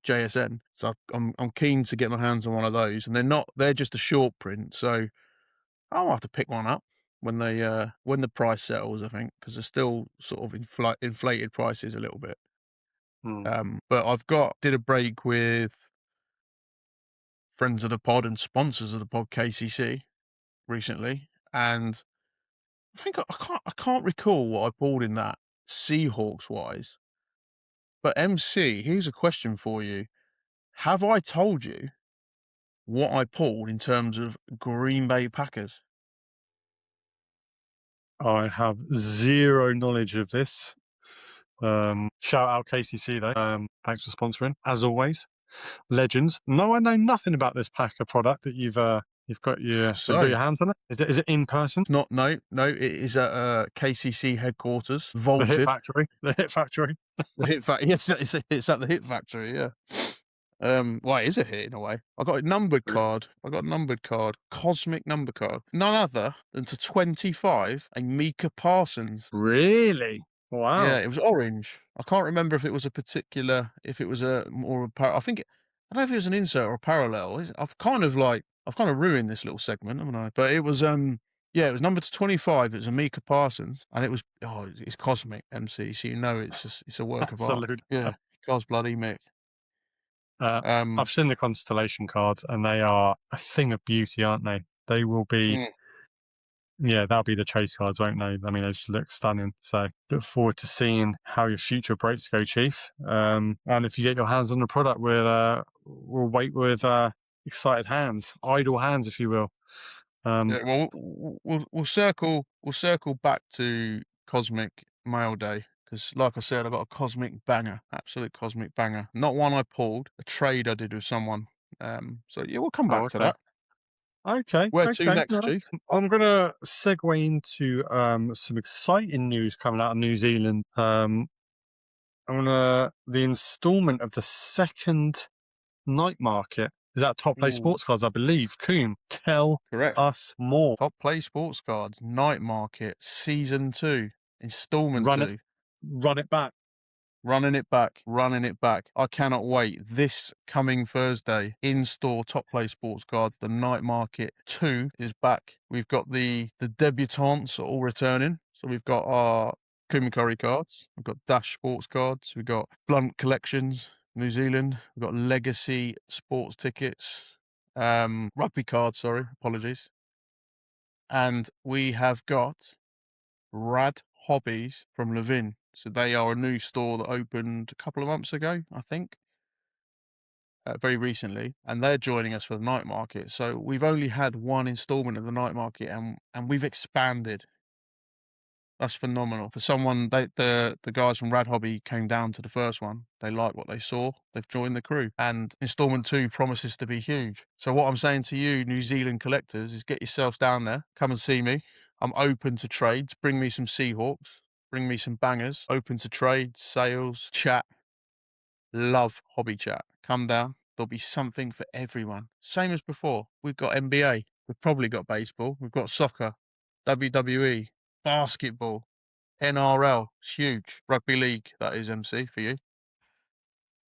[SPEAKER 1] JSN. So I'm keen to get my hands on one of those. And they're just a short print. So I'll have to pick one up when when the price settles, I think, because they're still sort of inflated prices a little bit. But did a break with friends of the pod and sponsors of the pod, KCC, recently, and I think I can't recall what I pulled in that Seahawks wise. But MC, here's a question for you: have I told you what I pulled in terms of Green Bay Packers?
[SPEAKER 2] I have zero knowledge of this. Shout out KCC though. Thanks for sponsoring, as always. Legends. No, I know nothing about this Packer product that you've got your hands on it. Is it in person?
[SPEAKER 1] No, it is at KCC headquarters,
[SPEAKER 2] The
[SPEAKER 1] vaulted.
[SPEAKER 2] Hit Factory. The Hit Factory.
[SPEAKER 1] The Hit Factory. Yes, it's at the Hit Factory. Yeah. Well, it is a hit in a way. I got a numbered card. Cosmic number card. None other than to 25, a Micah Parsons.
[SPEAKER 2] Really? Wow.
[SPEAKER 1] Yeah, it was orange. I can't remember if it was if it was a more I think I don't know if it was an insert or a parallel. I've kind of ruined this little segment, haven't I? But it was it was number to 25. It was a Micah Parsons, and it's cosmic MC, so it's a work of art.
[SPEAKER 2] Absolute.
[SPEAKER 1] Yeah, Cos bloody Mick.
[SPEAKER 2] I've seen the constellation cards, and they are a thing of beauty, aren't they? They will be. Yeah, that'll be the chase cards, won't they? I mean, they just look stunning. So look forward to seeing how your future breaks go, Chief. And if you get your hands on the product, we'll wait with excited hands, idle hands, if you will.
[SPEAKER 1] Well, we'll circle back to Cosmic Mail Day, because, like I said, I got a cosmic banger, absolute cosmic banger. Not one I pulled, a trade I did with someone. So yeah, we'll come
[SPEAKER 2] Oh,
[SPEAKER 1] back to
[SPEAKER 2] okay.
[SPEAKER 1] that.
[SPEAKER 2] Okay.
[SPEAKER 1] Where to
[SPEAKER 2] Okay.
[SPEAKER 1] next,
[SPEAKER 2] No,
[SPEAKER 1] Chief?
[SPEAKER 2] I'm gonna segue into some exciting news coming out of New Zealand. I'm gonna the instalment of the second night market is at Top Play
[SPEAKER 1] Ooh,
[SPEAKER 2] Sports Cards, I believe. Coom, tell
[SPEAKER 1] correct.
[SPEAKER 2] us more.
[SPEAKER 1] Top Play Sports Cards Night Market Season 2, Installment
[SPEAKER 2] Run it,
[SPEAKER 1] 2.
[SPEAKER 2] run it back.
[SPEAKER 1] Running it back, running it back. I cannot wait. This coming Thursday, in-store Top Play Sports Cards, the Night Market 2 is back. We've got the debutantes are all returning. So we've got our Coom Currie cards, we've got Dash Sports cards, we've got Blunt Collections, New Zealand, we've got Legacy Sports tickets, rugby cards, sorry, apologies. And we have got Rad Hobbies from Levin. So they are a new store that opened a couple of months ago, I think, very recently, and they're joining us for the night market. So we've only had one installment of the night market, and we've expanded. That's phenomenal for someone. The guys from Rad Hobby came down to the first one. They like what they saw. They've joined the crew, and installment 2 promises to be huge. So what I'm saying to you, New Zealand collectors, is get yourselves down there. Come and see me. I'm open to trades. Bring me some Seahawks. Bring me some bangers. Open to trades, sales, chat. Love hobby chat. Come down. There'll be something for everyone. Same as before. We've got NBA. We've probably got baseball. We've got soccer, WWE, basketball, NRL. It's huge. Rugby league. That is MC for you.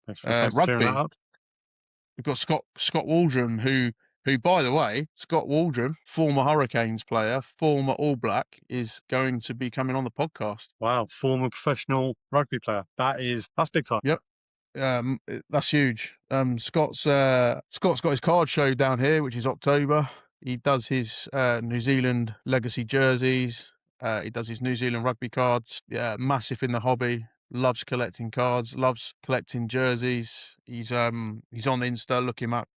[SPEAKER 2] Thanks for clearing that
[SPEAKER 1] Rugby.
[SPEAKER 2] up.
[SPEAKER 1] We've got Scott Waldron, who by the way, Scott Waldron, former Hurricanes player, former All Black, is going to be coming on the podcast.
[SPEAKER 2] Wow, former professional rugby player. That's big time.
[SPEAKER 1] Yep. That's huge. Scott's got his card show down here, which is October. He does his New Zealand legacy jerseys. He does his New Zealand rugby cards. Yeah, massive in the hobby. Loves collecting cards. Loves collecting jerseys. He's on Insta. Look him up.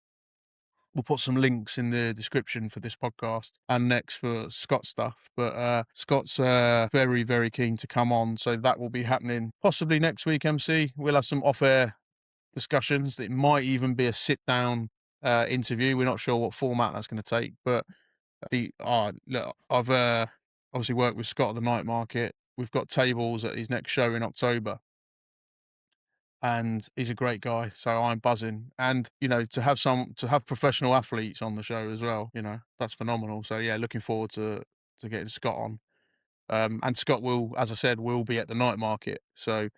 [SPEAKER 1] We'll put some links in the description for this podcast and next for Scott's stuff. But Scott's very, very keen to come on. So that will be happening possibly next week, MC. We'll have some off-air discussions. It might even be a sit-down interview. We're not sure what format that's going to take. But look, I've obviously worked with Scott at the night market. We've got tables at his next show in October. And he's a great guy, so I'm buzzing. And to have professional athletes on the show as well, that's phenomenal. So yeah, looking forward to getting Scott on. And Scott will, as I said, will be at the night market. So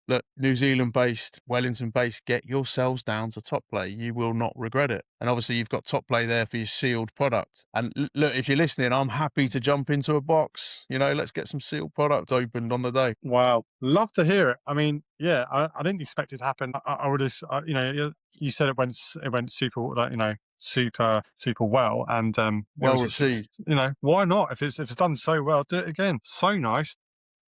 [SPEAKER 1] look, New Zealand based, Wellington based, get yourselves down to Top Play. You will not regret it. And obviously you've got Top Play there for your sealed product. And look, if you're listening, I'm happy to jump into a box. Let's get some sealed product opened on the day.
[SPEAKER 2] Wow, love to hear it. I mean, yeah, I didn't expect it to happen. I would have, you said it went super, super well, and
[SPEAKER 1] Well received.
[SPEAKER 2] why not? If it's done so well, do it again. So nice.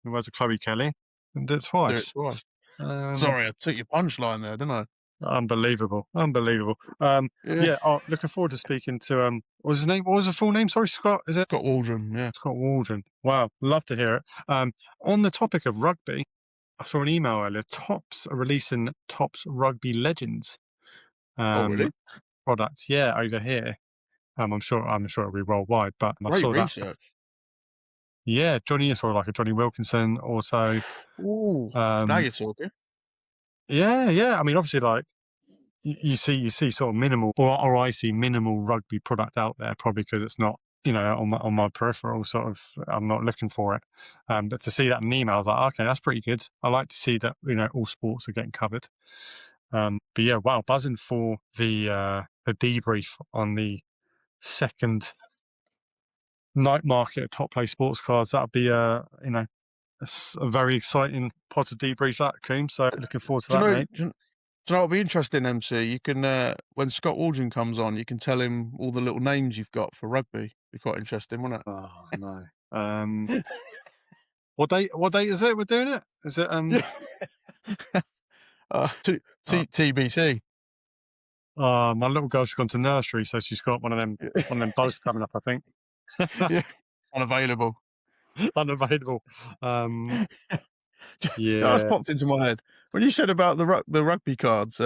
[SPEAKER 2] In the words of Chloe Kelly, and do it
[SPEAKER 1] Do
[SPEAKER 2] twice.
[SPEAKER 1] it twice. Sorry, I took your punchline there, didn't I?
[SPEAKER 2] Unbelievable.
[SPEAKER 1] Yeah.
[SPEAKER 2] Yeah. Oh, looking forward to speaking to what was his name? What was his full name? Sorry, Scott. Is it
[SPEAKER 1] Scott Waldron, yeah.
[SPEAKER 2] Scott Waldron? Wow, love to hear it. On the topic of rugby, I saw an email earlier. Tops are releasing Tops Rugby Legends.
[SPEAKER 1] Oh, really?
[SPEAKER 2] Products, yeah, over here. I'm sure it'll be worldwide, but I
[SPEAKER 1] Great
[SPEAKER 2] saw that.
[SPEAKER 1] research.
[SPEAKER 2] Yeah, Johnny, sort of like a Johnny Wilkinson, also.
[SPEAKER 1] Ooh, now you're talking.
[SPEAKER 2] Yeah. I mean, obviously, like you see sort of minimal, or I see minimal rugby product out there, probably because it's not, on my peripheral. Sort of, I'm not looking for it. But to see that in an email, I was like, okay, that's pretty good. I like to see that all sports are getting covered. But yeah, wow, buzzing for the debrief on the second night market at Top Play Sports Cards. That'll be a very exciting pod to debrief that, Coom. So looking forward to
[SPEAKER 1] Do you
[SPEAKER 2] that,
[SPEAKER 1] know?
[SPEAKER 2] mate.
[SPEAKER 1] Do you know what'll be interesting, MC? You can when Scott Waldron comes on, you can tell him all the little names you've got for rugby. Be quite interesting, wouldn't it?
[SPEAKER 2] Oh no. What date is it? We're doing it? Is it
[SPEAKER 1] TBC.
[SPEAKER 2] my little girl's gone to nursery, so she's got one of them buzzes coming up, I think.
[SPEAKER 1] Yeah, unavailable.
[SPEAKER 2] Unavailable.
[SPEAKER 1] Just
[SPEAKER 2] Yeah.
[SPEAKER 1] popped into my head when you said about the rugby cards.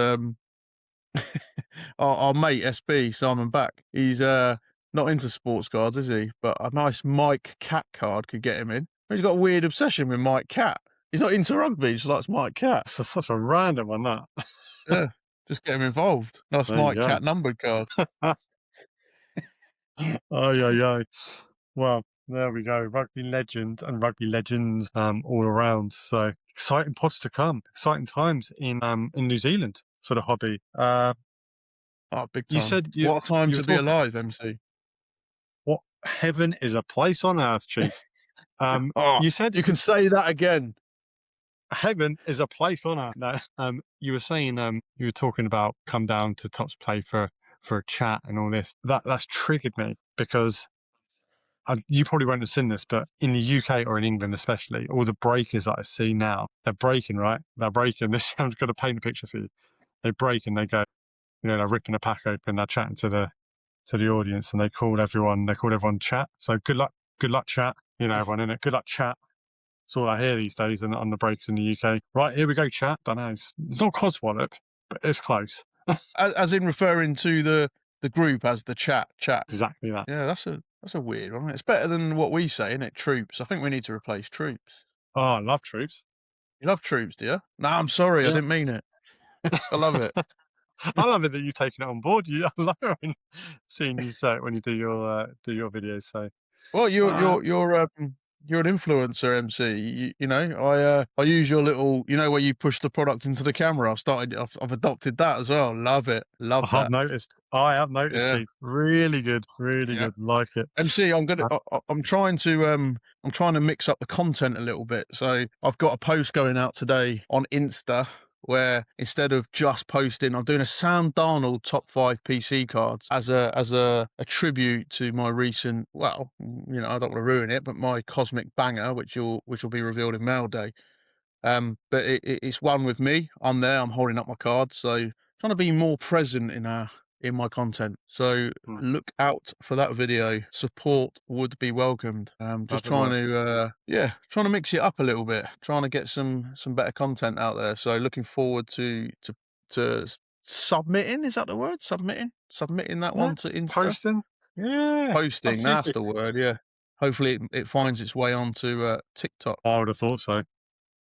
[SPEAKER 1] Our mate SB Simon Back, he's not into sports cards, is he? But a nice Mike Cat card could get him in. He's got a weird obsession with Mike Cat. He's not into rugby, he just likes Mike Cat.
[SPEAKER 2] It's such a random one, that.
[SPEAKER 1] Yeah, just get him involved. Nice
[SPEAKER 2] There you
[SPEAKER 1] Mike
[SPEAKER 2] go.
[SPEAKER 1] Cat numbered card.
[SPEAKER 2] Oh, yeah, yeah. Well, there we go. Rugby legend and rugby legends all around. So exciting pods to come. Exciting times in New Zealand for the hobby.
[SPEAKER 1] Oh, big
[SPEAKER 2] You
[SPEAKER 1] time.
[SPEAKER 2] said
[SPEAKER 1] What a time
[SPEAKER 2] you were
[SPEAKER 1] to be
[SPEAKER 2] talking.
[SPEAKER 1] alive, MC.
[SPEAKER 2] What heaven is a place on earth, Chief.
[SPEAKER 1] Oh,
[SPEAKER 2] You said
[SPEAKER 1] you can say that again.
[SPEAKER 2] heaven is a place on earth. No, you were saying you were talking about come down to Tops Play for a chat and all this. That's triggered me because you probably won't have seen this, but in the UK or in England especially, all the breakers that I see now, they're breaking, right? They're breaking. This I'm just going to paint a picture for you. They break and they go, they're ripping a pack open, they're chatting to the audience, and they call everyone chat. So good luck chat. Everyone in it. Good luck chat. That's all I hear these days on the breaks in the UK. Right, here we go, chat. Don't know. It's not Codswollop, but it's close.
[SPEAKER 1] As in referring to the group as the chat.
[SPEAKER 2] Exactly that.
[SPEAKER 1] Yeah, that's a weird one. It's better than what we say, isn't it? Troops. I think we need to replace troops.
[SPEAKER 2] Oh, I love troops.
[SPEAKER 1] You love troops, do you? No, I'm sorry, I
[SPEAKER 2] Yeah.
[SPEAKER 1] didn't mean it. I love it.
[SPEAKER 2] I love it that you've taken it on board. I love it seeing you say it when you do your videos. So,
[SPEAKER 1] Well, you're an influencer, MC. I use your little, where you push the product into the camera. I've adopted that as well. Love it. Love
[SPEAKER 2] I
[SPEAKER 1] that.
[SPEAKER 2] have noticed,
[SPEAKER 1] Yeah.
[SPEAKER 2] Chief. Really good, really
[SPEAKER 1] Yeah.
[SPEAKER 2] good. Like it.
[SPEAKER 1] MC, I'm trying to mix up the content a little bit. So I've got a post going out today on Insta where instead of just posting, I'm doing a Sam Darnold top 5 PC cards as a tribute to my recent, well, I don't want to ruin it, but my cosmic banger, which will be revealed in Mail Day. But it's one with me. I'm there. I'm holding up my cards. So trying to be more present in my content. So look out for that video. Support would be welcomed. Just trying to mix it up a little bit. Trying to get some better content out there. So looking forward to submitting. Is that the word? Submitting that one to Insta.
[SPEAKER 2] Posting. Yeah.
[SPEAKER 1] Posting.
[SPEAKER 2] Absolutely.
[SPEAKER 1] That's the word. Yeah. Hopefully it finds its way onto TikTok.
[SPEAKER 2] I would have thought so.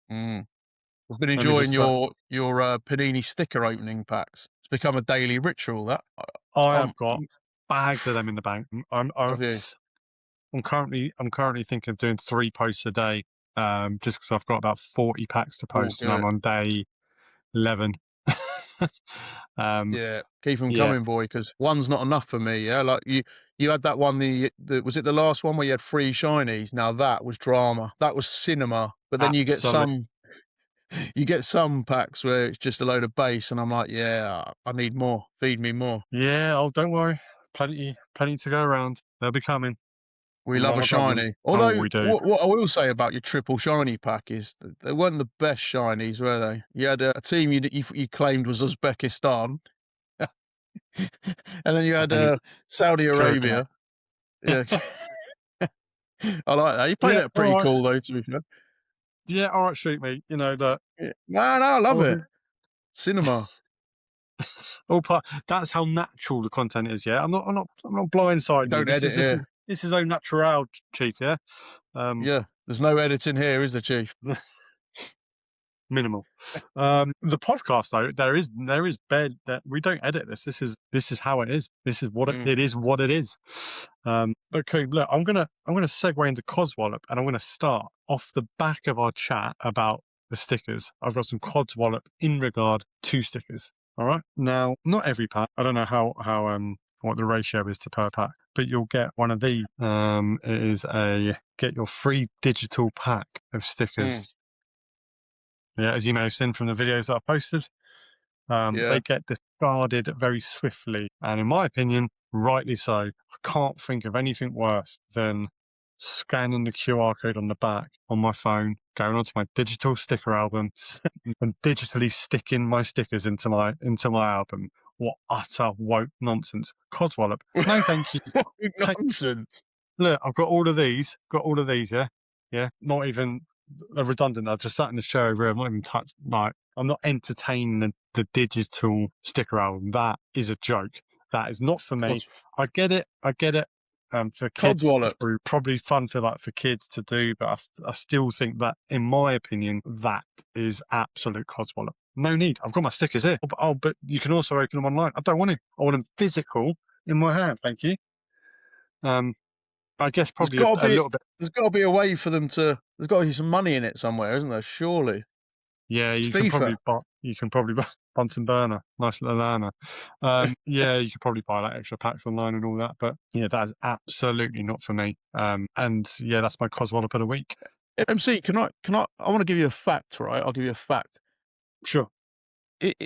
[SPEAKER 1] I've been enjoying your Panini sticker opening packs. It's become a daily ritual. That
[SPEAKER 2] I have got bags of them in the bank. I'm currently thinking of doing 3 posts a day, just because I've got about 40 packs to post, and I'm on day 11.
[SPEAKER 1] Yeah, keep them coming, boy, because one's not enough for me. Yeah, like you had that one. Was it the last one where you had 3 shinies? Now that was drama. That was cinema. But then you get some. You get some packs where it's just a load of base, and I'm like, yeah, I need more. Feed me more.
[SPEAKER 2] Yeah, oh, don't worry. Plenty to go around. They'll be coming.
[SPEAKER 1] We love a shiny. Although, we do. What I will say about your triple shiny pack is that they weren't the best shinies, were they? You had a team you claimed was Uzbekistan, and then you had Saudi Arabia. Yeah. I like that. You played that pretty cool, though, to be fair.
[SPEAKER 2] Yeah, all right, shoot me. That.
[SPEAKER 1] Yeah. No, I love it. Cinema.
[SPEAKER 2] That's how natural the content is. Yeah, I'm not blindsided.
[SPEAKER 1] Don't edit here.
[SPEAKER 2] This is au natural, Chief. Yeah.
[SPEAKER 1] Yeah. There's no editing here, is there, Chief?
[SPEAKER 2] Minimal. The podcast, though, there is bed that we don't edit this. This is how it is. This is what it is. What it is. But Coom, look, I'm gonna segue into Coswollop, and I'm gonna start off the back of our chat about the stickers. I've got some Codswollop in regard to stickers. All right. Now, not every pack. I don't know how what the ratio is to per pack, but you'll get one of these. It is get your free digital pack of stickers. Yeah, as you may have seen from the videos that I posted, they get discarded very swiftly, and in my opinion, rightly so. I can't think of anything worse than scanning the QR code on the back on my phone, going onto my digital sticker album, and digitally sticking my stickers into my album. What utter woke nonsense! Codswollop, no thank you.
[SPEAKER 1] Nonsense.
[SPEAKER 2] Look, I've got all of these. Yeah. Not even redundant. I've just sat in the chair over here. I'm not even touched. Like, I'm not entertaining the digital sticker album. That is a joke. That is not for me.
[SPEAKER 1] Cods,
[SPEAKER 2] I get it. For kids, it's
[SPEAKER 1] Codswollop.
[SPEAKER 2] probably fun for kids to do, but I still think that, in my opinion, that is absolute codswallop. No need. I've got my stickers here. But you can also open them online. I don't want to. I want them physical in my hand. Thank you. I guess
[SPEAKER 1] There's
[SPEAKER 2] probably
[SPEAKER 1] got to
[SPEAKER 2] a
[SPEAKER 1] be
[SPEAKER 2] little bit.
[SPEAKER 1] there's got to be a way for them to. There's got to be some money in it somewhere, isn't there? Surely.
[SPEAKER 2] Yeah,
[SPEAKER 1] It's
[SPEAKER 2] you can
[SPEAKER 1] FIFA.
[SPEAKER 2] probably buy Bunsen burner, nice little learner. Yeah, you could probably buy like extra packs online and all that, but yeah, that is absolutely not for me. And yeah, that's my Coswollop of the week.
[SPEAKER 1] MC, I want to give you a fact, right? I'll give you a fact.
[SPEAKER 2] Sure.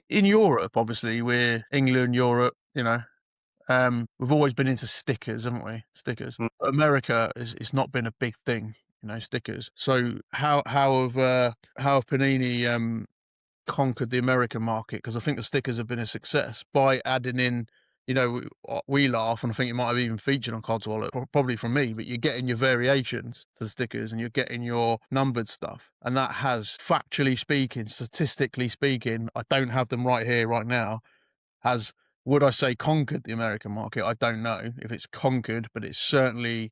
[SPEAKER 1] In Europe, obviously, we're England, Europe, we've always been into stickers, haven't we? Stickers.
[SPEAKER 2] Mm.
[SPEAKER 1] America it's not been a big thing, stickers. So how have Panini conquered the American market? Because I think the stickers have been a success by adding in, we laugh, and I think it might have even featured on Codswollop, probably from me, but you're getting your variations to the stickers and you're getting your numbered stuff. And that has, factually speaking, statistically speaking, I don't have them right here, right now, has, would I say conquered the American market? I don't know if it's conquered, but it's certainly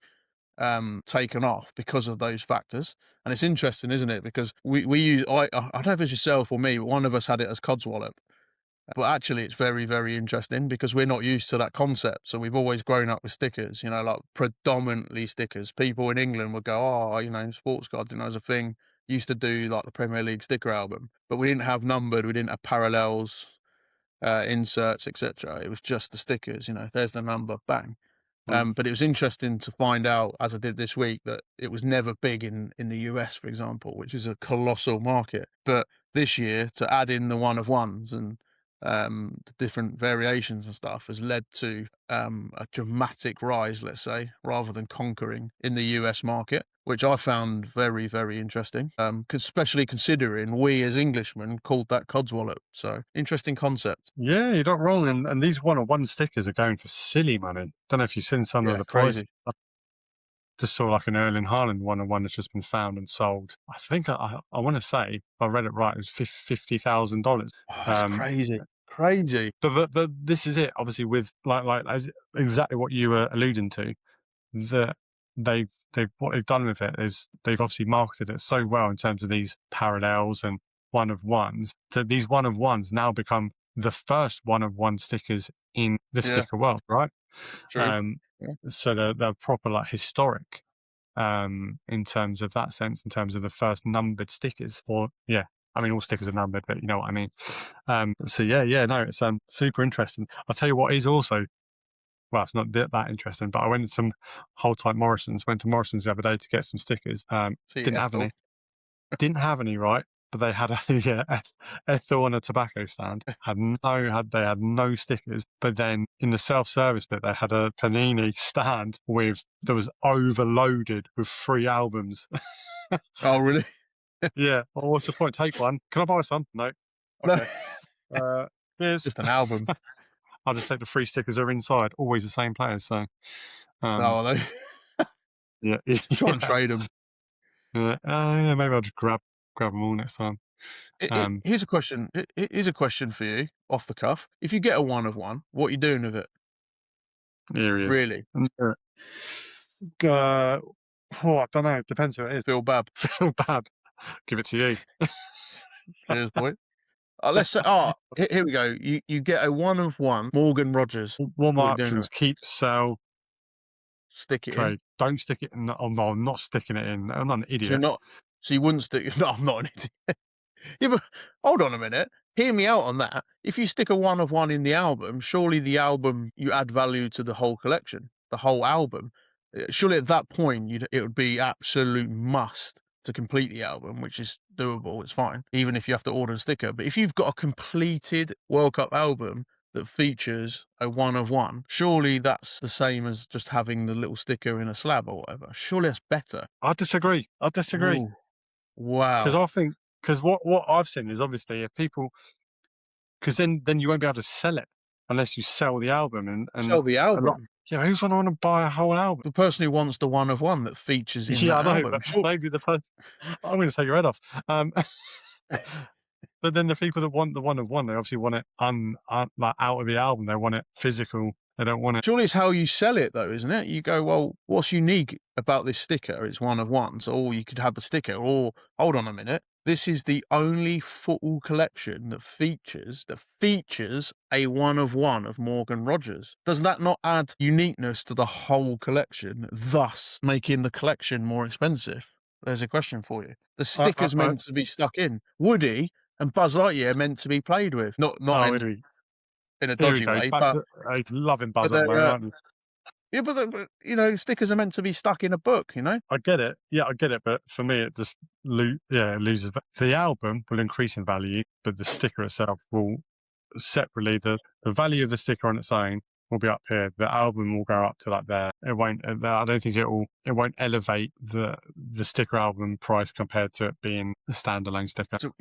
[SPEAKER 1] taken off because of those factors. And it's interesting, isn't it? Because we use, I don't know if it's yourself or me, but one of us had it as Codswollop. But actually, it's very, very interesting because we're not used to that concept. So we've always grown up with stickers, like predominantly stickers. People in England would go, sports cards, as a thing. Used to do like the Premier League sticker album, but we didn't have numbered, we didn't have parallels, inserts, etc. It was just the stickers, there's the number, bang. But it was interesting to find out, as I did this week, that it was never big in the US, for example, which is a colossal market. But this year, to add in the one of ones and the different variations and stuff has led to a dramatic rise, let's say, rather than conquering in the US market, which I found very, very interesting, especially considering we as Englishmen called that Codswollop. So interesting concept.
[SPEAKER 2] Yeah, you're not wrong. And these one-on-one stickers are going for silly money. Don't know if you've seen some of
[SPEAKER 1] Yeah,
[SPEAKER 2] the price.
[SPEAKER 1] crazy.
[SPEAKER 2] I just saw like an Erling Haaland one-on-one that's just been found and sold. I think I want to say, if I read it right, it was $50,000.
[SPEAKER 1] Oh, that's crazy. Crazy.
[SPEAKER 2] But this is it. Obviously, with like as exactly what you were alluding to, that they've what they've done with it is they've obviously marketed it so well in terms of these parallels and one of ones, that these one of ones now become the first one of one stickers in the
[SPEAKER 1] Yeah,
[SPEAKER 2] sticker world, right?
[SPEAKER 1] true. Yeah.
[SPEAKER 2] So they're proper like historic in terms of that sense, in terms of the first numbered stickers. Or yeah, I mean all stickers are numbered, but you know what I mean. So yeah, no, it's super interesting. I'll tell you what is also, well, it's not that interesting, but I went to some Hold Tight Morrison's, went to Morrison's the other day to get some stickers.
[SPEAKER 1] So you
[SPEAKER 2] Didn't have any. Didn't have any, right? But they had a Ethel on a tobacco stand. They had no stickers. But then in the self-service bit, they had a Panini stand that was overloaded with 3 albums.
[SPEAKER 1] Oh, really?
[SPEAKER 2] Yeah. Well, what's the point? Take one. Can I buy some? No.
[SPEAKER 1] No,
[SPEAKER 2] Okay. Cheers.
[SPEAKER 1] just an album.
[SPEAKER 2] I'll just take the 3 stickers that are inside. Always the same players. So,
[SPEAKER 1] No, they
[SPEAKER 2] yeah.
[SPEAKER 1] try and trade them.
[SPEAKER 2] Yeah, maybe I'll just grab them all next time.
[SPEAKER 1] Here's a question. Here's a question for you, off the cuff. If you get a one of one, what are you doing with it?
[SPEAKER 2] Here he is.
[SPEAKER 1] Really?
[SPEAKER 2] I don't know. Depends who it is.
[SPEAKER 1] Feel bad.
[SPEAKER 2] Feel bad. Give it to you.
[SPEAKER 1] Cheers, boy. Let's say, here we go. You get a one of one Morgan Rogers.
[SPEAKER 2] What my
[SPEAKER 1] What are you doing
[SPEAKER 2] options?
[SPEAKER 1] with
[SPEAKER 2] Keep, sell,
[SPEAKER 1] Stick it in.
[SPEAKER 2] trade. Don't stick it in. Oh, no, I'm not sticking it in. I'm not an
[SPEAKER 1] So you're
[SPEAKER 2] idiot.
[SPEAKER 1] not. So you wouldn't stick. No, I'm not an idiot. Yeah, but hold on a minute. Hear me out on that. If you stick a one of one in the album, surely the album, you add value to the whole collection, the whole album. Surely at that point, it would be absolute must to complete the album, which is doable. It's fine, even if you have to order a sticker. But if you've got a completed World Cup album that features a one of one, surely that's the same as just having the little sticker in a slab or whatever. Surely that's better.
[SPEAKER 2] I disagree.
[SPEAKER 1] Ooh, wow.
[SPEAKER 2] Because I think, because what I've seen is obviously if people, because then you won't be able to sell it unless you sell the album, and
[SPEAKER 1] Sell the
[SPEAKER 2] a lot,
[SPEAKER 1] album.
[SPEAKER 2] Yeah, who's gonna want to buy a whole album?
[SPEAKER 1] The person who wants the one of one that features in
[SPEAKER 2] Yeah,
[SPEAKER 1] that
[SPEAKER 2] I know,
[SPEAKER 1] album.
[SPEAKER 2] but
[SPEAKER 1] Sure.
[SPEAKER 2] maybe the person. I'm going to take your head off. But then the people that want the one of one, they obviously want it like out of the album. They want it physical. They don't want it.
[SPEAKER 1] Surely it's how you sell it, though, isn't it? You go, well, what's unique about this sticker? It's one of one. So, you could have the sticker, or hold on a minute. This is the only football collection that features a one of one of Morgan Rogers. Does that not add uniqueness to the whole collection, thus making the collection more expensive? There's a question for you. The sticker's meant to be stuck in. Woody and Buzz Lightyear meant to be played with, not
[SPEAKER 2] Oh,
[SPEAKER 1] in a
[SPEAKER 2] here we
[SPEAKER 1] dodgy
[SPEAKER 2] go.
[SPEAKER 1] way,
[SPEAKER 2] Back to loving Buzz at the moment, aren't you?
[SPEAKER 1] yeah, but stickers are meant to be stuck in a book, you know?
[SPEAKER 2] I get it. Yeah, I get it. But for me, it just it loses. The album will increase in value, but the sticker itself will separately. The value of the sticker on its own will be up here. The album will go up to like there. It won't. I don't think it won't elevate the sticker album price compared to it being a standalone sticker.
[SPEAKER 1] So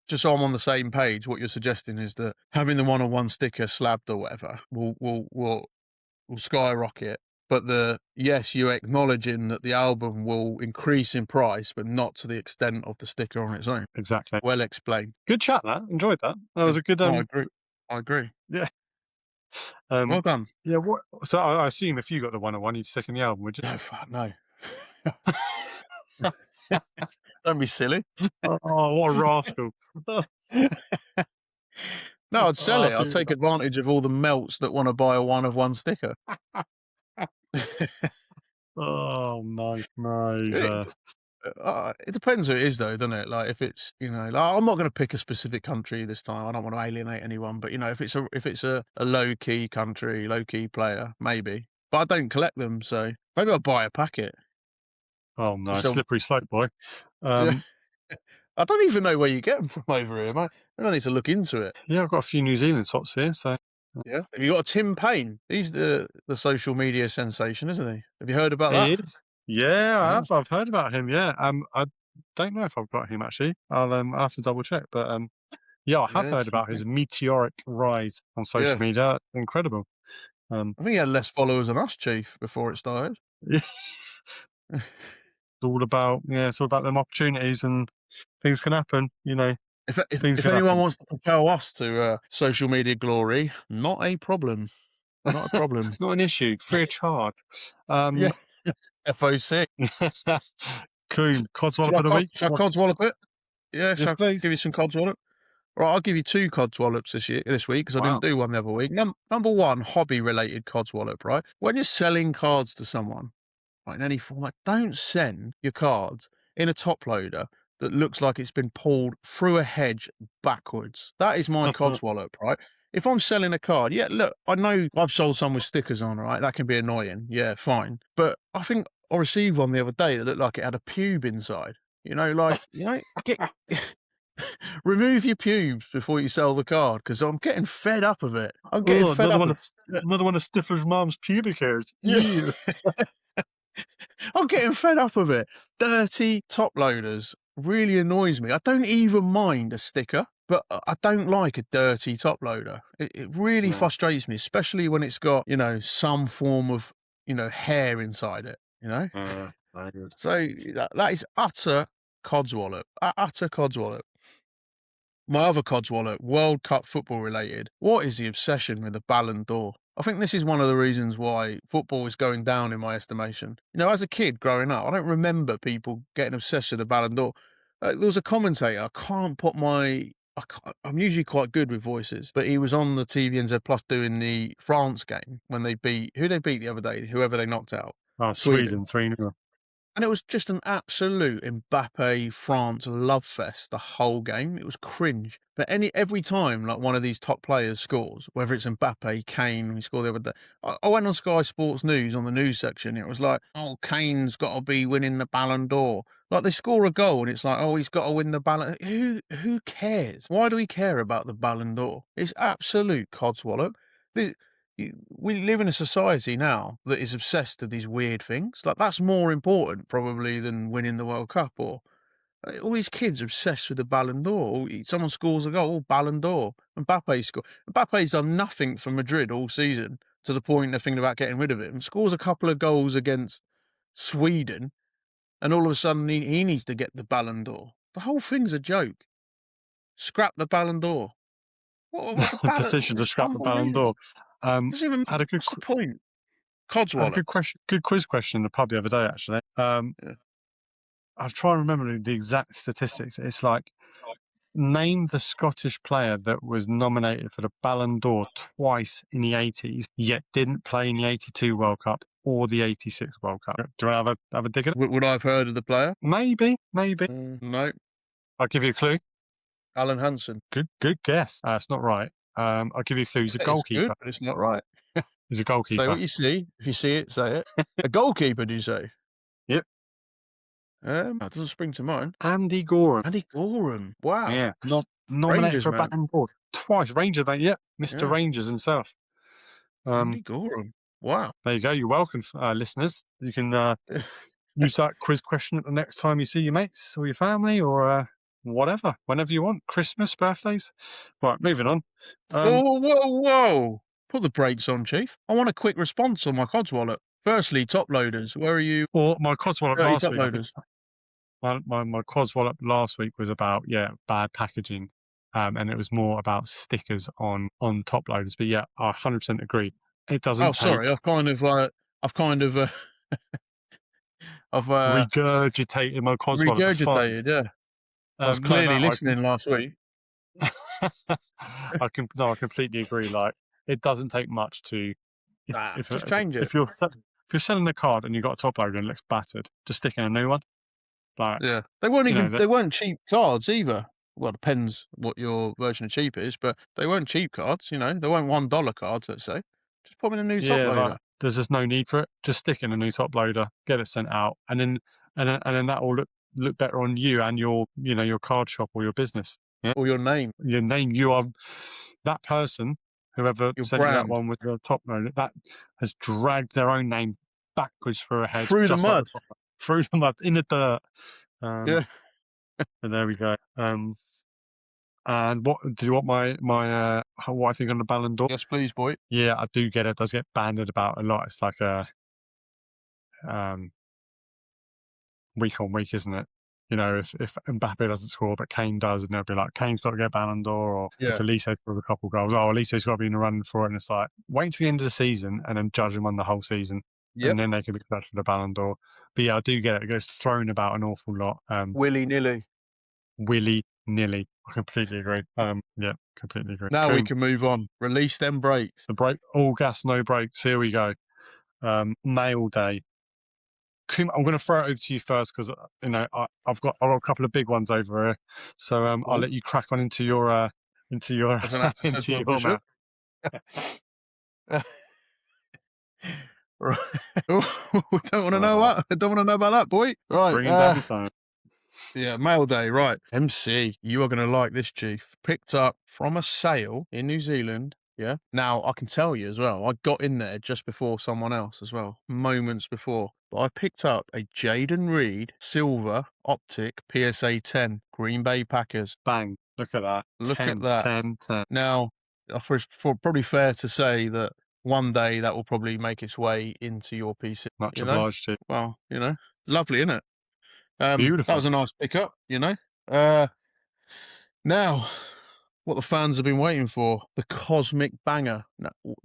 [SPEAKER 1] just so I'm on the same page, what you're suggesting is that having the one-on-one sticker slabbed or whatever will skyrocket. But you're acknowledging that the album will increase in price, but not to the extent of the sticker on its own.
[SPEAKER 2] Exactly.
[SPEAKER 1] Well explained.
[SPEAKER 2] Good chat. That enjoyed that. That was a good.
[SPEAKER 1] I agree.
[SPEAKER 2] Yeah.
[SPEAKER 1] Well done.
[SPEAKER 2] Yeah. What? So I assume if you got the one-on-one, you'd stick in the album, would you?
[SPEAKER 1] No, fuck no. Don't be silly.
[SPEAKER 2] Oh, what a rascal!
[SPEAKER 1] No, I'd sell
[SPEAKER 2] Oh,
[SPEAKER 1] it. I'd take advantage of all the melts that want to buy a one of one sticker.
[SPEAKER 2] Oh no!
[SPEAKER 1] It depends who it is, though, doesn't it? Like, if it's, like, I'm not going to pick a specific country this time. I don't want to alienate anyone, but if it's a low key country, low key player, maybe. But I don't collect them, so maybe I'll buy a packet.
[SPEAKER 2] Oh no,
[SPEAKER 1] So,
[SPEAKER 2] slippery slope, boy.
[SPEAKER 1] yeah. I don't even know where you get them from over here. I need to look into it.
[SPEAKER 2] Yeah, I've got a few New Zealand tops here, so.
[SPEAKER 1] Yeah. Have you got a Tim Payne? He's the social media sensation, isn't he? Have you heard about that?
[SPEAKER 2] He is. Yeah, I have. I've heard about him. Yeah. I don't know if I've got him actually. I'll have to double check. But yeah, I have heard about his meteoric rise on social media. Incredible.
[SPEAKER 1] I think he had less followers than us, Chief, before it started.
[SPEAKER 2] Yeah. It's all about them opportunities and things can happen.
[SPEAKER 1] If anyone wants to propel us to social media glory, not a problem. Not a problem.
[SPEAKER 2] Not an issue. Free of charge.
[SPEAKER 1] Yeah. FOC.
[SPEAKER 2] Coom, Codswollop of the week.
[SPEAKER 1] Shall I Codswollop it? Yeah,
[SPEAKER 2] yes,
[SPEAKER 1] shall I
[SPEAKER 2] please.
[SPEAKER 1] give you some Codswollop? Right, I'll give you 2 Codswollops this week because I didn't do one the other week. Number 1, hobby-related Codswollop, right? When you're selling cards to someone, right, in any format, don't send your cards in a top loader that looks like it's been pulled through a hedge backwards. That is my Codswollop, right? If I'm selling a card, yeah, look, I know I've sold some with stickers on, right? That can be annoying. Yeah, fine. But I think I received one the other day that looked like it had a pube inside. Remove your pubes before you sell the card because I'm getting fed up of it. I'm getting fed up.
[SPEAKER 2] Another one of Stifler's mom's pubic hairs.
[SPEAKER 1] Yeah. I'm getting fed up of it. Dirty top loaders really annoys me. I don't even mind a sticker, but I don't like a dirty top loader. It really frustrates me, especially when it's got, some form of, hair inside it, So that is utter Codswollop. Utter Codswollop. My other Codswollop, World Cup football related. What is the obsession with the Ballon d'Or? I think this is one of the reasons why football is going down in my estimation. As a kid growing up, I don't remember people getting obsessed with the Ballon d'Or. There was a commentator. I'm usually quite good with voices, but he was on the TVNZ Plus doing the France game when they beat the other day, whoever they knocked out.
[SPEAKER 2] Sweden 3-0.
[SPEAKER 1] And it was just an absolute Mbappe France love fest the whole game. It was cringe. But every time like one of these top players scores, whether it's Mbappe, Kane, who scored the other day, I went on Sky Sports News on the news section. It was like, oh, Kane's got to be winning the Ballon d'Or. Like they score a goal and it's like, oh, he's got to win the Ballon. Who cares? Why do we care about the Ballon d'Or? It's absolute codswallop. We live in a society now that is obsessed with these weird things. Like that's more important probably than winning the World Cup or all these kids are obsessed with the Ballon d'Or. Someone scores a goal, Ballon d'Or. Mbappe's done nothing for Madrid all season to the point they're thinking about getting rid of him. Scores a couple of goals against Sweden, and all of a sudden he needs to get the Ballon d'Or. The whole thing's a joke. Scrap the Ballon d'Or. What the
[SPEAKER 2] Decision to scrap the Ballon d'Or.
[SPEAKER 1] Doesn't even.
[SPEAKER 2] Had a good
[SPEAKER 1] What's the point?
[SPEAKER 2] had a
[SPEAKER 1] Codswollop.
[SPEAKER 2] good quiz question in the pub the other day, actually.
[SPEAKER 1] Yeah.
[SPEAKER 2] I'll try and remember the exact statistics. It's like, name the Scottish player that was nominated for the Ballon d'Or twice in the 80s, yet didn't play in the 82 World Cup or the 86 World Cup. Do I have a dig at it?
[SPEAKER 1] Would I have heard of the player?
[SPEAKER 2] Maybe.
[SPEAKER 1] No.
[SPEAKER 2] I'll give you a clue.
[SPEAKER 1] Alan Hansen.
[SPEAKER 2] Good guess. It's not right. I'll give you a clue. He's a goalkeeper.
[SPEAKER 1] It's good, but it's not right.
[SPEAKER 2] He's a goalkeeper.
[SPEAKER 1] Say what you see. If you see it, say it. A goalkeeper, do you say?
[SPEAKER 2] Yep.
[SPEAKER 1] That doesn't spring to mind.
[SPEAKER 2] Andy Gorham.
[SPEAKER 1] Andy Gorham. Wow.
[SPEAKER 2] Yeah. Nominated
[SPEAKER 1] Rangers,
[SPEAKER 2] for a
[SPEAKER 1] man.
[SPEAKER 2] Ballon d'Or twice. Rangers, mate. Yep. Mr.
[SPEAKER 1] Yeah.
[SPEAKER 2] Rangers himself.
[SPEAKER 1] Andy Gorham. Wow.
[SPEAKER 2] There you go. You're welcome, listeners. You can use that quiz question at the next time you see your mates or your family or whatever, whenever you want. Christmas, birthdays. Right, moving on.
[SPEAKER 1] Whoa. Put the brakes on, Chief. I want a quick response on my Codswollop. Firstly, top loaders. Where are you?
[SPEAKER 2] Or my Codswollop last
[SPEAKER 1] top
[SPEAKER 2] week.
[SPEAKER 1] loaders.
[SPEAKER 2] My Codswollop last week was about, bad packaging. And it was more about stickers on top loaders. But yeah, I 100% agree. It doesn't take...
[SPEAKER 1] sorry. I've
[SPEAKER 2] regurgitated my Codswollop.
[SPEAKER 1] Regurgitated, yeah. I was clearly listening last week.
[SPEAKER 2] I completely agree. Like, it doesn't take much to...
[SPEAKER 1] just change it.
[SPEAKER 2] If you're selling a card and you've got a top loader and it looks battered, just stick in a new one. Like,
[SPEAKER 1] yeah. They weren't cheap cards either. Well, it depends what your version of cheap is, but they weren't cheap cards, They weren't $1 cards, let's say. Just put in a new top loader.
[SPEAKER 2] Like, there's just no need for it. Just stick in a new top loader, get it sent out, and then that will look better on you and your card shop or your business. Yeah?
[SPEAKER 1] Or your name.
[SPEAKER 2] Your name. You are that person, whoever sent you that one with the top loader, that has dragged their own name backwards through a head.
[SPEAKER 1] Through the mud.
[SPEAKER 2] Through the mud, in the dirt.
[SPEAKER 1] Yeah.
[SPEAKER 2] And there we go. And what do you want what I think on the Ballon d'Or?
[SPEAKER 1] Yes, please, boy.
[SPEAKER 2] Yeah, I do get it. It does get banded about a lot. It's like a week on week, isn't it? If Mbappe doesn't score, but Kane does, and they'll be like, Kane's got to get Ballon d'Or, or if Elise scores a couple of goals, Elise's got to be in the running for it. And it's like, wait till the end of the season and then judge them on the whole season. Yep. And then they can be judged for the Ballon d'Or. But yeah, I do get it. It gets thrown about an awful lot.
[SPEAKER 1] Willy-nilly.
[SPEAKER 2] I completely agree. Yeah, completely agree.
[SPEAKER 1] Now we can move on. Release them brakes.
[SPEAKER 2] The all gas, no brakes. Here we go. Mail day. Coom, I'm going to throw it over to you first because I've got a couple of big ones over here. So I'll let you crack on into your mouth.
[SPEAKER 1] Right. We don't want to know what. I don't want to know about that, boy. Right.
[SPEAKER 2] Bring it down the time.
[SPEAKER 1] Yeah, mail day, right. MC, you are going to like this, Chief. Picked up from a sale in New Zealand. Yeah. Now, I can tell you as well, I got in there just before someone else as well, moments before. But I picked up a Jaden Reed Silver Optic PSA 10 Green Bay Packers.
[SPEAKER 2] Bang. Look at that.
[SPEAKER 1] Look at that.
[SPEAKER 2] 10.
[SPEAKER 1] Now, probably fair to say that one day that will probably make its way into your PC.
[SPEAKER 2] Much obliged to.
[SPEAKER 1] Well, lovely, isn't it?
[SPEAKER 2] Beautiful.
[SPEAKER 1] That was a nice pickup, Now, what the fans have been waiting for, the cosmic banger.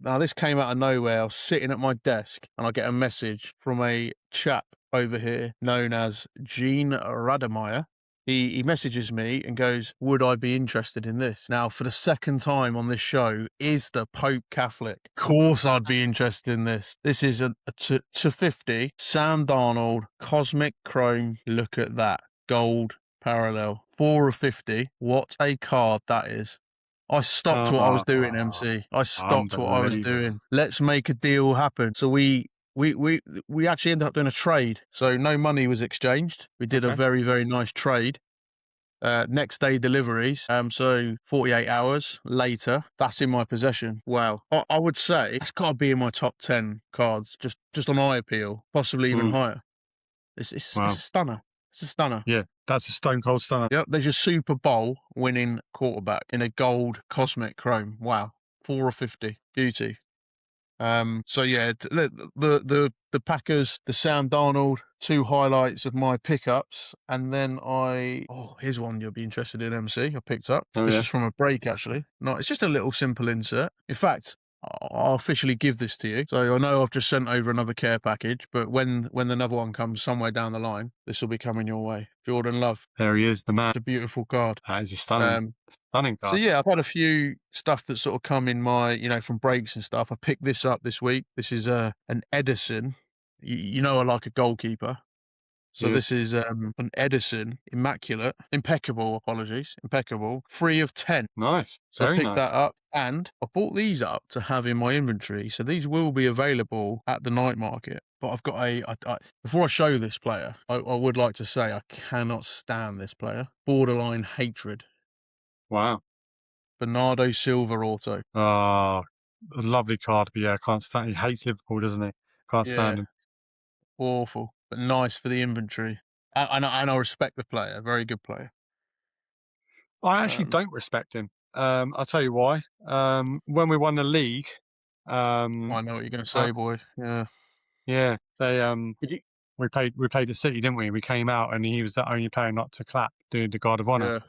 [SPEAKER 1] Now, this came out of nowhere. I was sitting at my desk and I get a message from a chap over here known as Gene Rademeyer. He messages me and goes, would I be interested in this? Now, for the second time on this show, is the Pope Catholic? Of course I'd be interested in this. This is a 250 Sam Darnold Cosmic Chrome. Look at that. Gold parallel. 4 of 50. What a card that is. I stopped what I was doing, MC. I stopped what I was doing. Let's make a deal happen. So we actually ended up doing a trade. So no money was exchanged. We did a very, very nice trade. Next day deliveries. So 48 hours later, that's in my possession. Wow. I would say it's got to be in my top 10 cards, just on eye appeal, possibly even higher. It's a stunner. It's a stunner.
[SPEAKER 2] Yeah, that's a stone cold stunner.
[SPEAKER 1] Yep, there's your Super Bowl winning quarterback in a gold cosmic chrome. Wow. 4 of 50. Beauty. So yeah, the Packers, the Sam Darnold, 2 highlights of my pickups, and then here's one you'll be interested in, MC. I picked up.
[SPEAKER 2] Oh
[SPEAKER 1] This
[SPEAKER 2] yeah.
[SPEAKER 1] was from a break actually. No, it's just a little simple insert. In fact, I'll officially give this to you. So I know I've just sent over another care package, but when another one comes somewhere down the line, this will be coming your way. Jordan Love.
[SPEAKER 2] There he is, the man.
[SPEAKER 1] It's a beautiful card.
[SPEAKER 2] That is a stunning
[SPEAKER 1] So
[SPEAKER 2] card.
[SPEAKER 1] yeah, I've had a few stuff that sort of come in my, from breaks and stuff. I picked this up this week. This is an Edison. You know I like a goalkeeper. So
[SPEAKER 2] Yeah.
[SPEAKER 1] this is an Edison, impeccable, 3 of 10.
[SPEAKER 2] Nice.
[SPEAKER 1] So I
[SPEAKER 2] Very
[SPEAKER 1] picked
[SPEAKER 2] nice.
[SPEAKER 1] that up, and I bought these up to have in my inventory. So these will be available at the night market. But I've got before I show this player, I would like to say I cannot stand this player. Borderline hatred.
[SPEAKER 2] Wow.
[SPEAKER 1] Bernardo Silva auto.
[SPEAKER 2] Oh, a lovely card, but yeah, can't stand. He hates Liverpool, doesn't he? Can't stand
[SPEAKER 1] Yeah,
[SPEAKER 2] him.
[SPEAKER 1] awful, but nice for the inventory. And I respect the player. Very good player.
[SPEAKER 2] I actually
[SPEAKER 1] Um,
[SPEAKER 2] don't respect him. I'll tell you why. When we won the league,
[SPEAKER 1] I know what you're going to
[SPEAKER 2] uh,
[SPEAKER 1] say, boy. Yeah.
[SPEAKER 2] yeah,
[SPEAKER 1] Did you?
[SPEAKER 2] we played the City, didn't we? We came out and he was the only player not to clap, doing the guard of honour.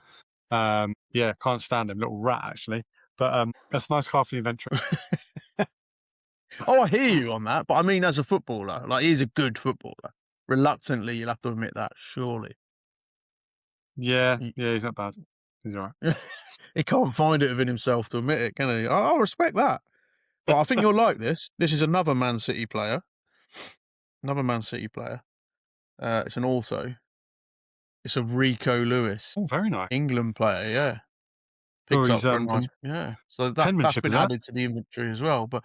[SPEAKER 1] Yeah.
[SPEAKER 2] Yeah, can't stand him, little rat actually. But that's a nice card for the inventory.
[SPEAKER 1] Oh, I hear you on that, but I mean, as a footballer, like he's a good footballer. Reluctantly, you'll have to admit that. Surely,
[SPEAKER 2] Yeah,
[SPEAKER 1] he,
[SPEAKER 2] he's not bad. He's all right.
[SPEAKER 1] he can't find it within himself to admit it, can he? I respect that. But I think you'll like this. This is another Man City player. Another Man City player. It's an auto. It's a Rico Lewis,
[SPEAKER 2] Oh, very nice.
[SPEAKER 1] England player. Yeah.
[SPEAKER 2] Oh,
[SPEAKER 1] Picked up
[SPEAKER 2] he's
[SPEAKER 1] for a nice, yeah. So that's
[SPEAKER 2] penmanship, is
[SPEAKER 1] been
[SPEAKER 2] that?
[SPEAKER 1] added to the inventory as well. But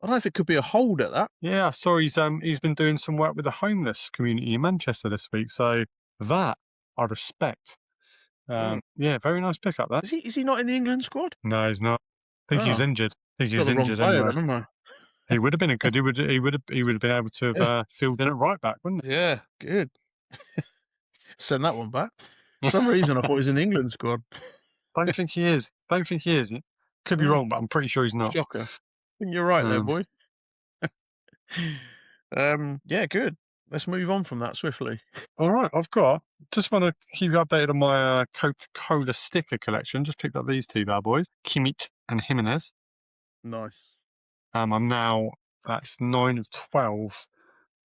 [SPEAKER 1] I don't know if it could be a hold at that.
[SPEAKER 2] Yeah, I saw he's been doing some work with the homeless community in Manchester this week. So that I respect. Yeah, very nice pickup that.
[SPEAKER 1] Is he not in the England squad?
[SPEAKER 2] No, he's not. I think he's
[SPEAKER 1] Oh,
[SPEAKER 2] injured. I think
[SPEAKER 1] got
[SPEAKER 2] he's
[SPEAKER 1] the wrong
[SPEAKER 2] injured
[SPEAKER 1] player
[SPEAKER 2] anyway.
[SPEAKER 1] then, haven't
[SPEAKER 2] He would have been a good. He would have been able to have filled in at right back, wouldn't
[SPEAKER 1] I? Yeah, good. Send that one back. For some reason, I thought he was in the England squad.
[SPEAKER 2] Don't think he is. Don't think he is. Could be
[SPEAKER 1] Oh,
[SPEAKER 2] wrong, but I'm pretty sure he's not.
[SPEAKER 1] shocker. I think you're right there,
[SPEAKER 2] Um,
[SPEAKER 1] boy. Yeah, good. Let's move on from that swiftly.
[SPEAKER 2] all right, just want to keep you updated on my Coca-Cola sticker collection. Just picked up these two bad boys, Kimmich and Jimenez.
[SPEAKER 1] Nice.
[SPEAKER 2] I'm now, that's 9 of 12.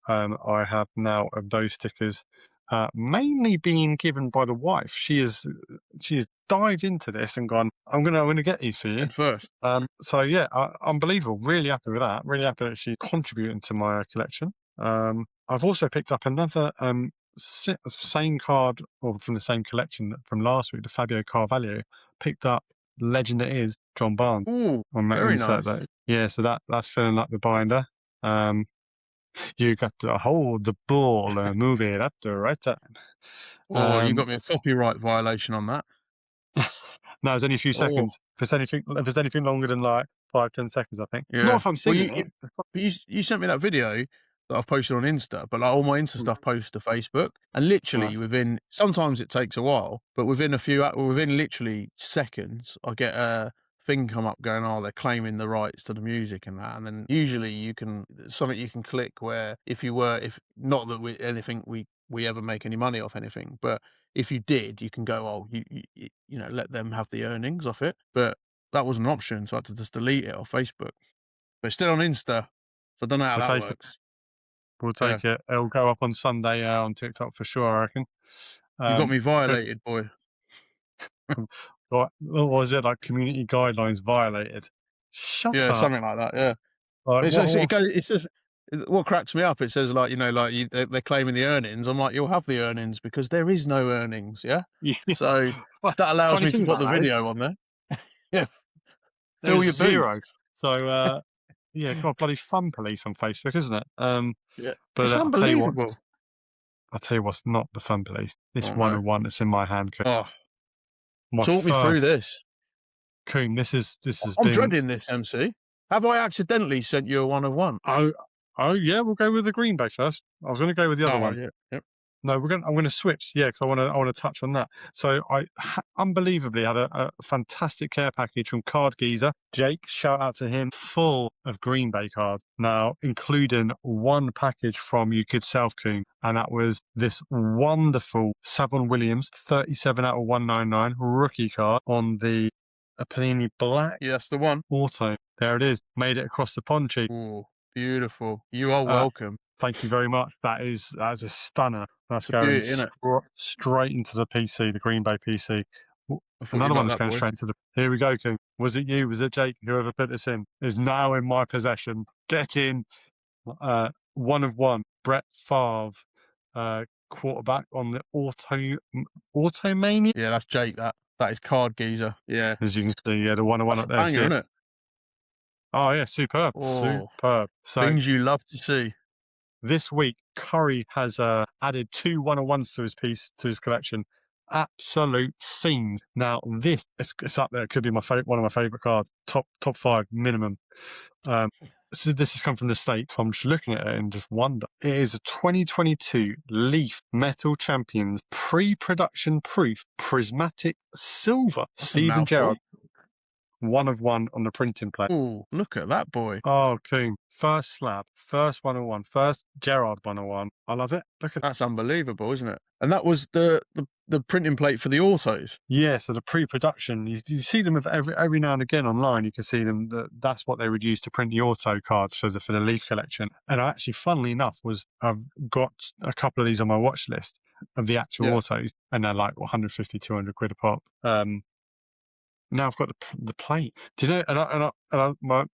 [SPEAKER 2] I have now of those stickers, mainly being given by the wife. She has dived into this and gone, I'm gonna get these for you.
[SPEAKER 1] Head first.
[SPEAKER 2] So yeah, unbelievable. Really happy with that. Really happy that she's contributing to my collection. I've also picked up another same card, or from the same collection from last week, the Fabio Carvalho. Picked up Legend It Is, John Barnes.
[SPEAKER 1] Ooh,
[SPEAKER 2] On that
[SPEAKER 1] very
[SPEAKER 2] insert
[SPEAKER 1] nice.
[SPEAKER 2] that. Yeah, so that's filling up the binder. You got to hold the ball and move it at the right time.
[SPEAKER 1] Oh, you got me a copyright violation on that.
[SPEAKER 2] No, it's only a few seconds. If it's anything longer than like 5-10 seconds, I think.
[SPEAKER 1] Yeah.
[SPEAKER 2] Not if I'm singing it.
[SPEAKER 1] You sent me that video that I've posted on Insta, but like all my Insta stuff posts to Facebook, and literally within, sometimes it takes a while, but within literally seconds, I get a thing come up going, oh, they're claiming the rights to the music and that, and then usually something you can click where if not that we ever make any money off anything, but if you did, you can go, oh, you know, let them have the earnings off it, but that was an option, so I had to just delete it off Facebook. But it's still on Insta, so I don't know how that works.
[SPEAKER 2] We'll take it. It'll go up on Sunday on TikTok for sure, I reckon.
[SPEAKER 1] You got me violated, boy.
[SPEAKER 2] What was it, like community guidelines violated? Shut up.
[SPEAKER 1] Something like that. Yeah.
[SPEAKER 2] Like,
[SPEAKER 1] It says what cracks me up. It says like, you know, like they're claiming the earnings. I'm like, you'll have the earnings because there is no earnings. Yeah. So that allows me to put the video on there. Yeah. Fill your
[SPEAKER 2] zero.
[SPEAKER 1] boots.
[SPEAKER 2] So yeah, got bloody fun police on Facebook, isn't it?
[SPEAKER 1] Yeah.
[SPEAKER 2] But
[SPEAKER 1] It's unbelievable.
[SPEAKER 2] I'll tell you what's not the fun police. This 101 that's in my hand.
[SPEAKER 1] Oh, talk me through this.
[SPEAKER 2] Coom, this has
[SPEAKER 1] I'm dreading this, MC. Have I accidentally sent you a 101?
[SPEAKER 2] Oh yeah, we'll go with the green bay first. I was going to go with the other one.
[SPEAKER 1] Yeah. Yep.
[SPEAKER 2] No, I'm gonna switch, yeah, because I wanna touch on that. So unbelievably had a fantastic care package from Card Geezer. Jake, shout out to him, full of Green Bay cards. Now, including one package from You Kid Self Coom, and that was this wonderful Savon Williams 37 out of 199 rookie card on the Panini Black
[SPEAKER 1] Yeah, that's the one.
[SPEAKER 2] Auto. There it is. Made it across the pond, Chief.
[SPEAKER 1] Oh, beautiful. You are welcome.
[SPEAKER 2] Thank you very much. That is a stunner. That's
[SPEAKER 1] It's a
[SPEAKER 2] going
[SPEAKER 1] beauty, innit?
[SPEAKER 2] straight into the PC, the Green Bay PC.
[SPEAKER 1] I thought
[SPEAKER 2] Another
[SPEAKER 1] you'd
[SPEAKER 2] one
[SPEAKER 1] like
[SPEAKER 2] that's
[SPEAKER 1] that,
[SPEAKER 2] going
[SPEAKER 1] boy.
[SPEAKER 2] straight into the. Here we go, Coom. Was it you? Was it Jake? Whoever put this in is now in my possession. Get in. One of one. Brett Favre, quarterback on the Automania.
[SPEAKER 1] Yeah, that's Jake. That is Card Geezer. Yeah,
[SPEAKER 2] As you can see, yeah, the 101
[SPEAKER 1] that's
[SPEAKER 2] up
[SPEAKER 1] a
[SPEAKER 2] there.
[SPEAKER 1] banger, isn't it?
[SPEAKER 2] Oh yeah, superb,
[SPEAKER 1] Oh,
[SPEAKER 2] superb. So
[SPEAKER 1] things you love to see.
[SPEAKER 2] this week, Currie has added 2 101s to his collection. Absolute scenes. Now, this it's up there. It could be one of my favorite cards. Top 5 minimum. So this has come from the States. I'm just looking at it and just wonder. It is a 2022 Leaf Metal Champions pre-production proof prismatic silver.
[SPEAKER 1] That's a
[SPEAKER 2] Steven
[SPEAKER 1] mouthful.
[SPEAKER 2] Gerrard, 1 of 1 on the printing plate.
[SPEAKER 1] Oh, look at that boy.
[SPEAKER 2] Oh, Coom. First slab, first 101, first Gerrard 101. I love it. Look at
[SPEAKER 1] That's unbelievable, isn't it? And that was the printing plate for the autos.
[SPEAKER 2] Yeah, so the pre-production, you see them every now and again online. You can see them. That's what they would use to print the auto cards for the Leaf collection. And I actually, funnily enough, I've got a couple of these on my watch list of the actual autos, and they're like 150, 200 quid a pop. Now I've got the plate. Do you know?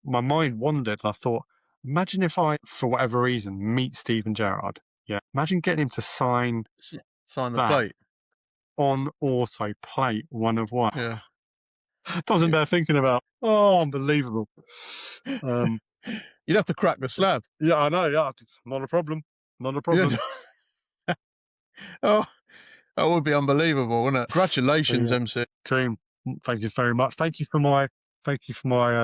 [SPEAKER 2] My mind wandered, and I thought, imagine if I, for whatever reason, meet Steven Gerrard. Yeah, imagine getting him to sign
[SPEAKER 1] the
[SPEAKER 2] that
[SPEAKER 1] plate
[SPEAKER 2] on auto plate 1 of 1.
[SPEAKER 1] Yeah,
[SPEAKER 2] Doesn't bear thinking about. Oh, unbelievable.
[SPEAKER 1] You'd have to crack the slab.
[SPEAKER 2] Yeah, I know. Yeah, not a problem. Not a problem.
[SPEAKER 1] Yeah. Oh, that would be unbelievable, wouldn't it? Congratulations, MC.
[SPEAKER 2] Coom, thank you very much. Thank you for my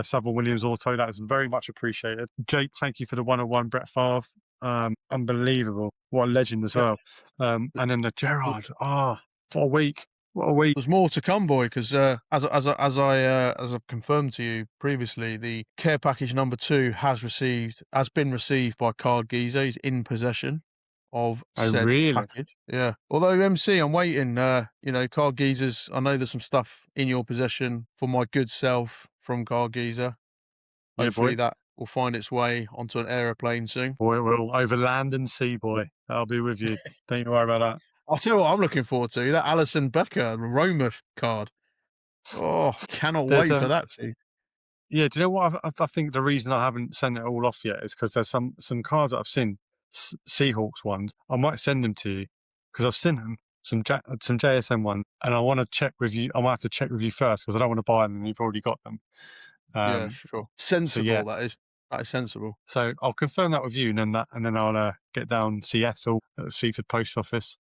[SPEAKER 2] Savile Williams auto. That is very much appreciated. Jake, thank you for the 101 Brett Favre. Unbelievable. What a legend as well. And then the Gerrard. Oh, what a week. What a week.
[SPEAKER 1] There's more to come, boy, because as I've confirmed to you previously, the care package number 2 has been received by Card Geezer. He's in possession of said package. Yeah. Although MC, I'm waiting. Card Geezer's. I know there's some stuff in your possession for my good self from Card Geezer. Hopefully that will find its way onto an aeroplane soon.
[SPEAKER 2] Boy, it will, over land and sea, boy. I'll be with you. Don't you worry about that.
[SPEAKER 1] I'll tell you what I'm looking forward to. That Alison Becker Roma card. Oh, cannot wait for that, too.
[SPEAKER 2] Yeah, do you know what? I think the reason I haven't sent it all off yet is because there's some cards that I've seen, Seahawks ones. I might send them to you because I've seen them, some JSM ones, and I want to check with you. I might have to check with you first because I don't want to buy them and you've already got them.
[SPEAKER 1] Yeah, sure. Sensible, that is. That is sensible.
[SPEAKER 2] So I'll confirm that with you, and then I'll get down see Ethel at the Seaford Post Office.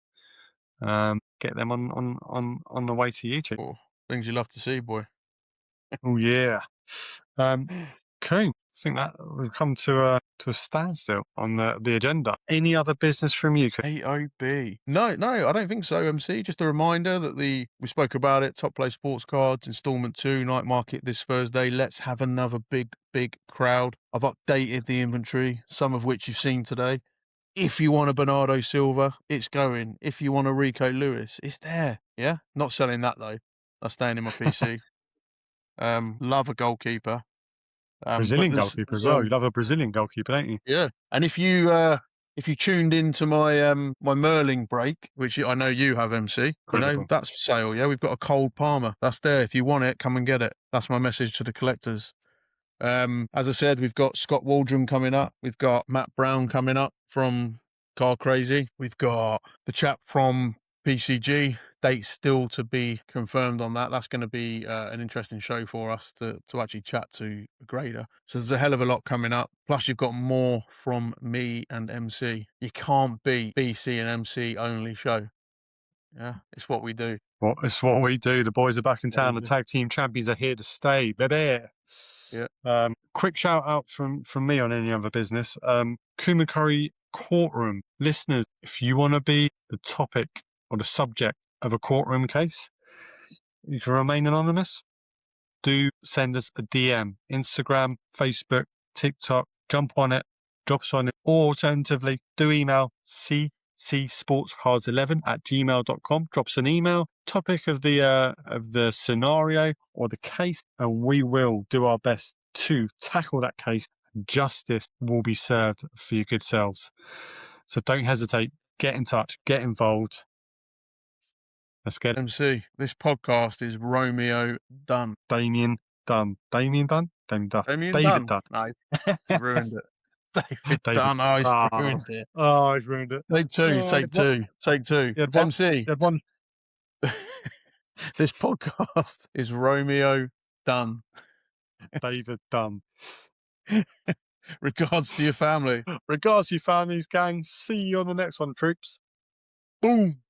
[SPEAKER 2] Get them on the way to YouTube.
[SPEAKER 1] Oh, things you love to see, boy.
[SPEAKER 2] Oh yeah. Cool. I think that we've come to a standstill on the agenda. Any other business from you?
[SPEAKER 1] AOB. No, I don't think so, MC. Just a reminder that we spoke about it, Top Play Sports Cards, Installment 2, night market this Thursday. Let's have another big crowd. I've updated the inventory, some of which you've seen today. If you want a Bernardo Silva, it's going. If you want a Rico Lewis, it's there. Yeah? Not selling that, though. That's staying in my PC. Love a goalkeeper.
[SPEAKER 2] Brazilian goalkeeper as well. You love a Brazilian goalkeeper, don't you?
[SPEAKER 1] Yeah. And if you tuned into my my Merling break, which I know you have, MC, that's for sale. Yeah, we've got a cold Palmer. That's there. If you want it, come and get it. That's my message to the collectors. As I said, we've got Scott Waldron coming up. We've got Matt Brown coming up from Car Crazy. We've got the chap from PCG. Date's still to be confirmed on that. That's going to be an interesting show for us to actually chat to a grader. So there's a hell of a lot coming up. Plus you've got more from me and MC. You can't beat BC and MC only show. Yeah, it's what we do.
[SPEAKER 2] Well, it's what we do. The boys are back in town. The tag team champions are here to stay, baby.
[SPEAKER 1] Yeah.
[SPEAKER 2] Quick shout out from me on any other business. Coom and Currie courtroom. Listeners, if you want to be the topic or the subject of a courtroom case, you can remain anonymous. Do send us a DM, Instagram, Facebook, TikTok, jump on it, drop us on it, or alternatively, do email ccsportscards11@gmail.com. Drop us an email, topic of the scenario or the case, and we will do our best to tackle that case. Justice will be served for your good selves. So don't hesitate, get in touch, get involved. Let's get it.
[SPEAKER 1] MC, this podcast is Romeo done.
[SPEAKER 2] Damien Dunn. Damien Dunn? Damien Duff.
[SPEAKER 1] Damien
[SPEAKER 2] David
[SPEAKER 1] Dunn.
[SPEAKER 2] Dunn.
[SPEAKER 1] No, you ruined it. David
[SPEAKER 2] David.
[SPEAKER 1] Dunn. Oh, he's
[SPEAKER 2] Oh.
[SPEAKER 1] ruined it.
[SPEAKER 2] Oh, he's ruined it.
[SPEAKER 1] Take two.
[SPEAKER 2] Oh,
[SPEAKER 1] Take two. Take two.
[SPEAKER 2] You had one.
[SPEAKER 1] MC,
[SPEAKER 2] You had one.
[SPEAKER 1] this podcast is Romeo Dunn.
[SPEAKER 2] David Dunn.
[SPEAKER 1] Regards to your family.
[SPEAKER 2] Regards to your families, gang. See you on the next one, troops.
[SPEAKER 1] Boom.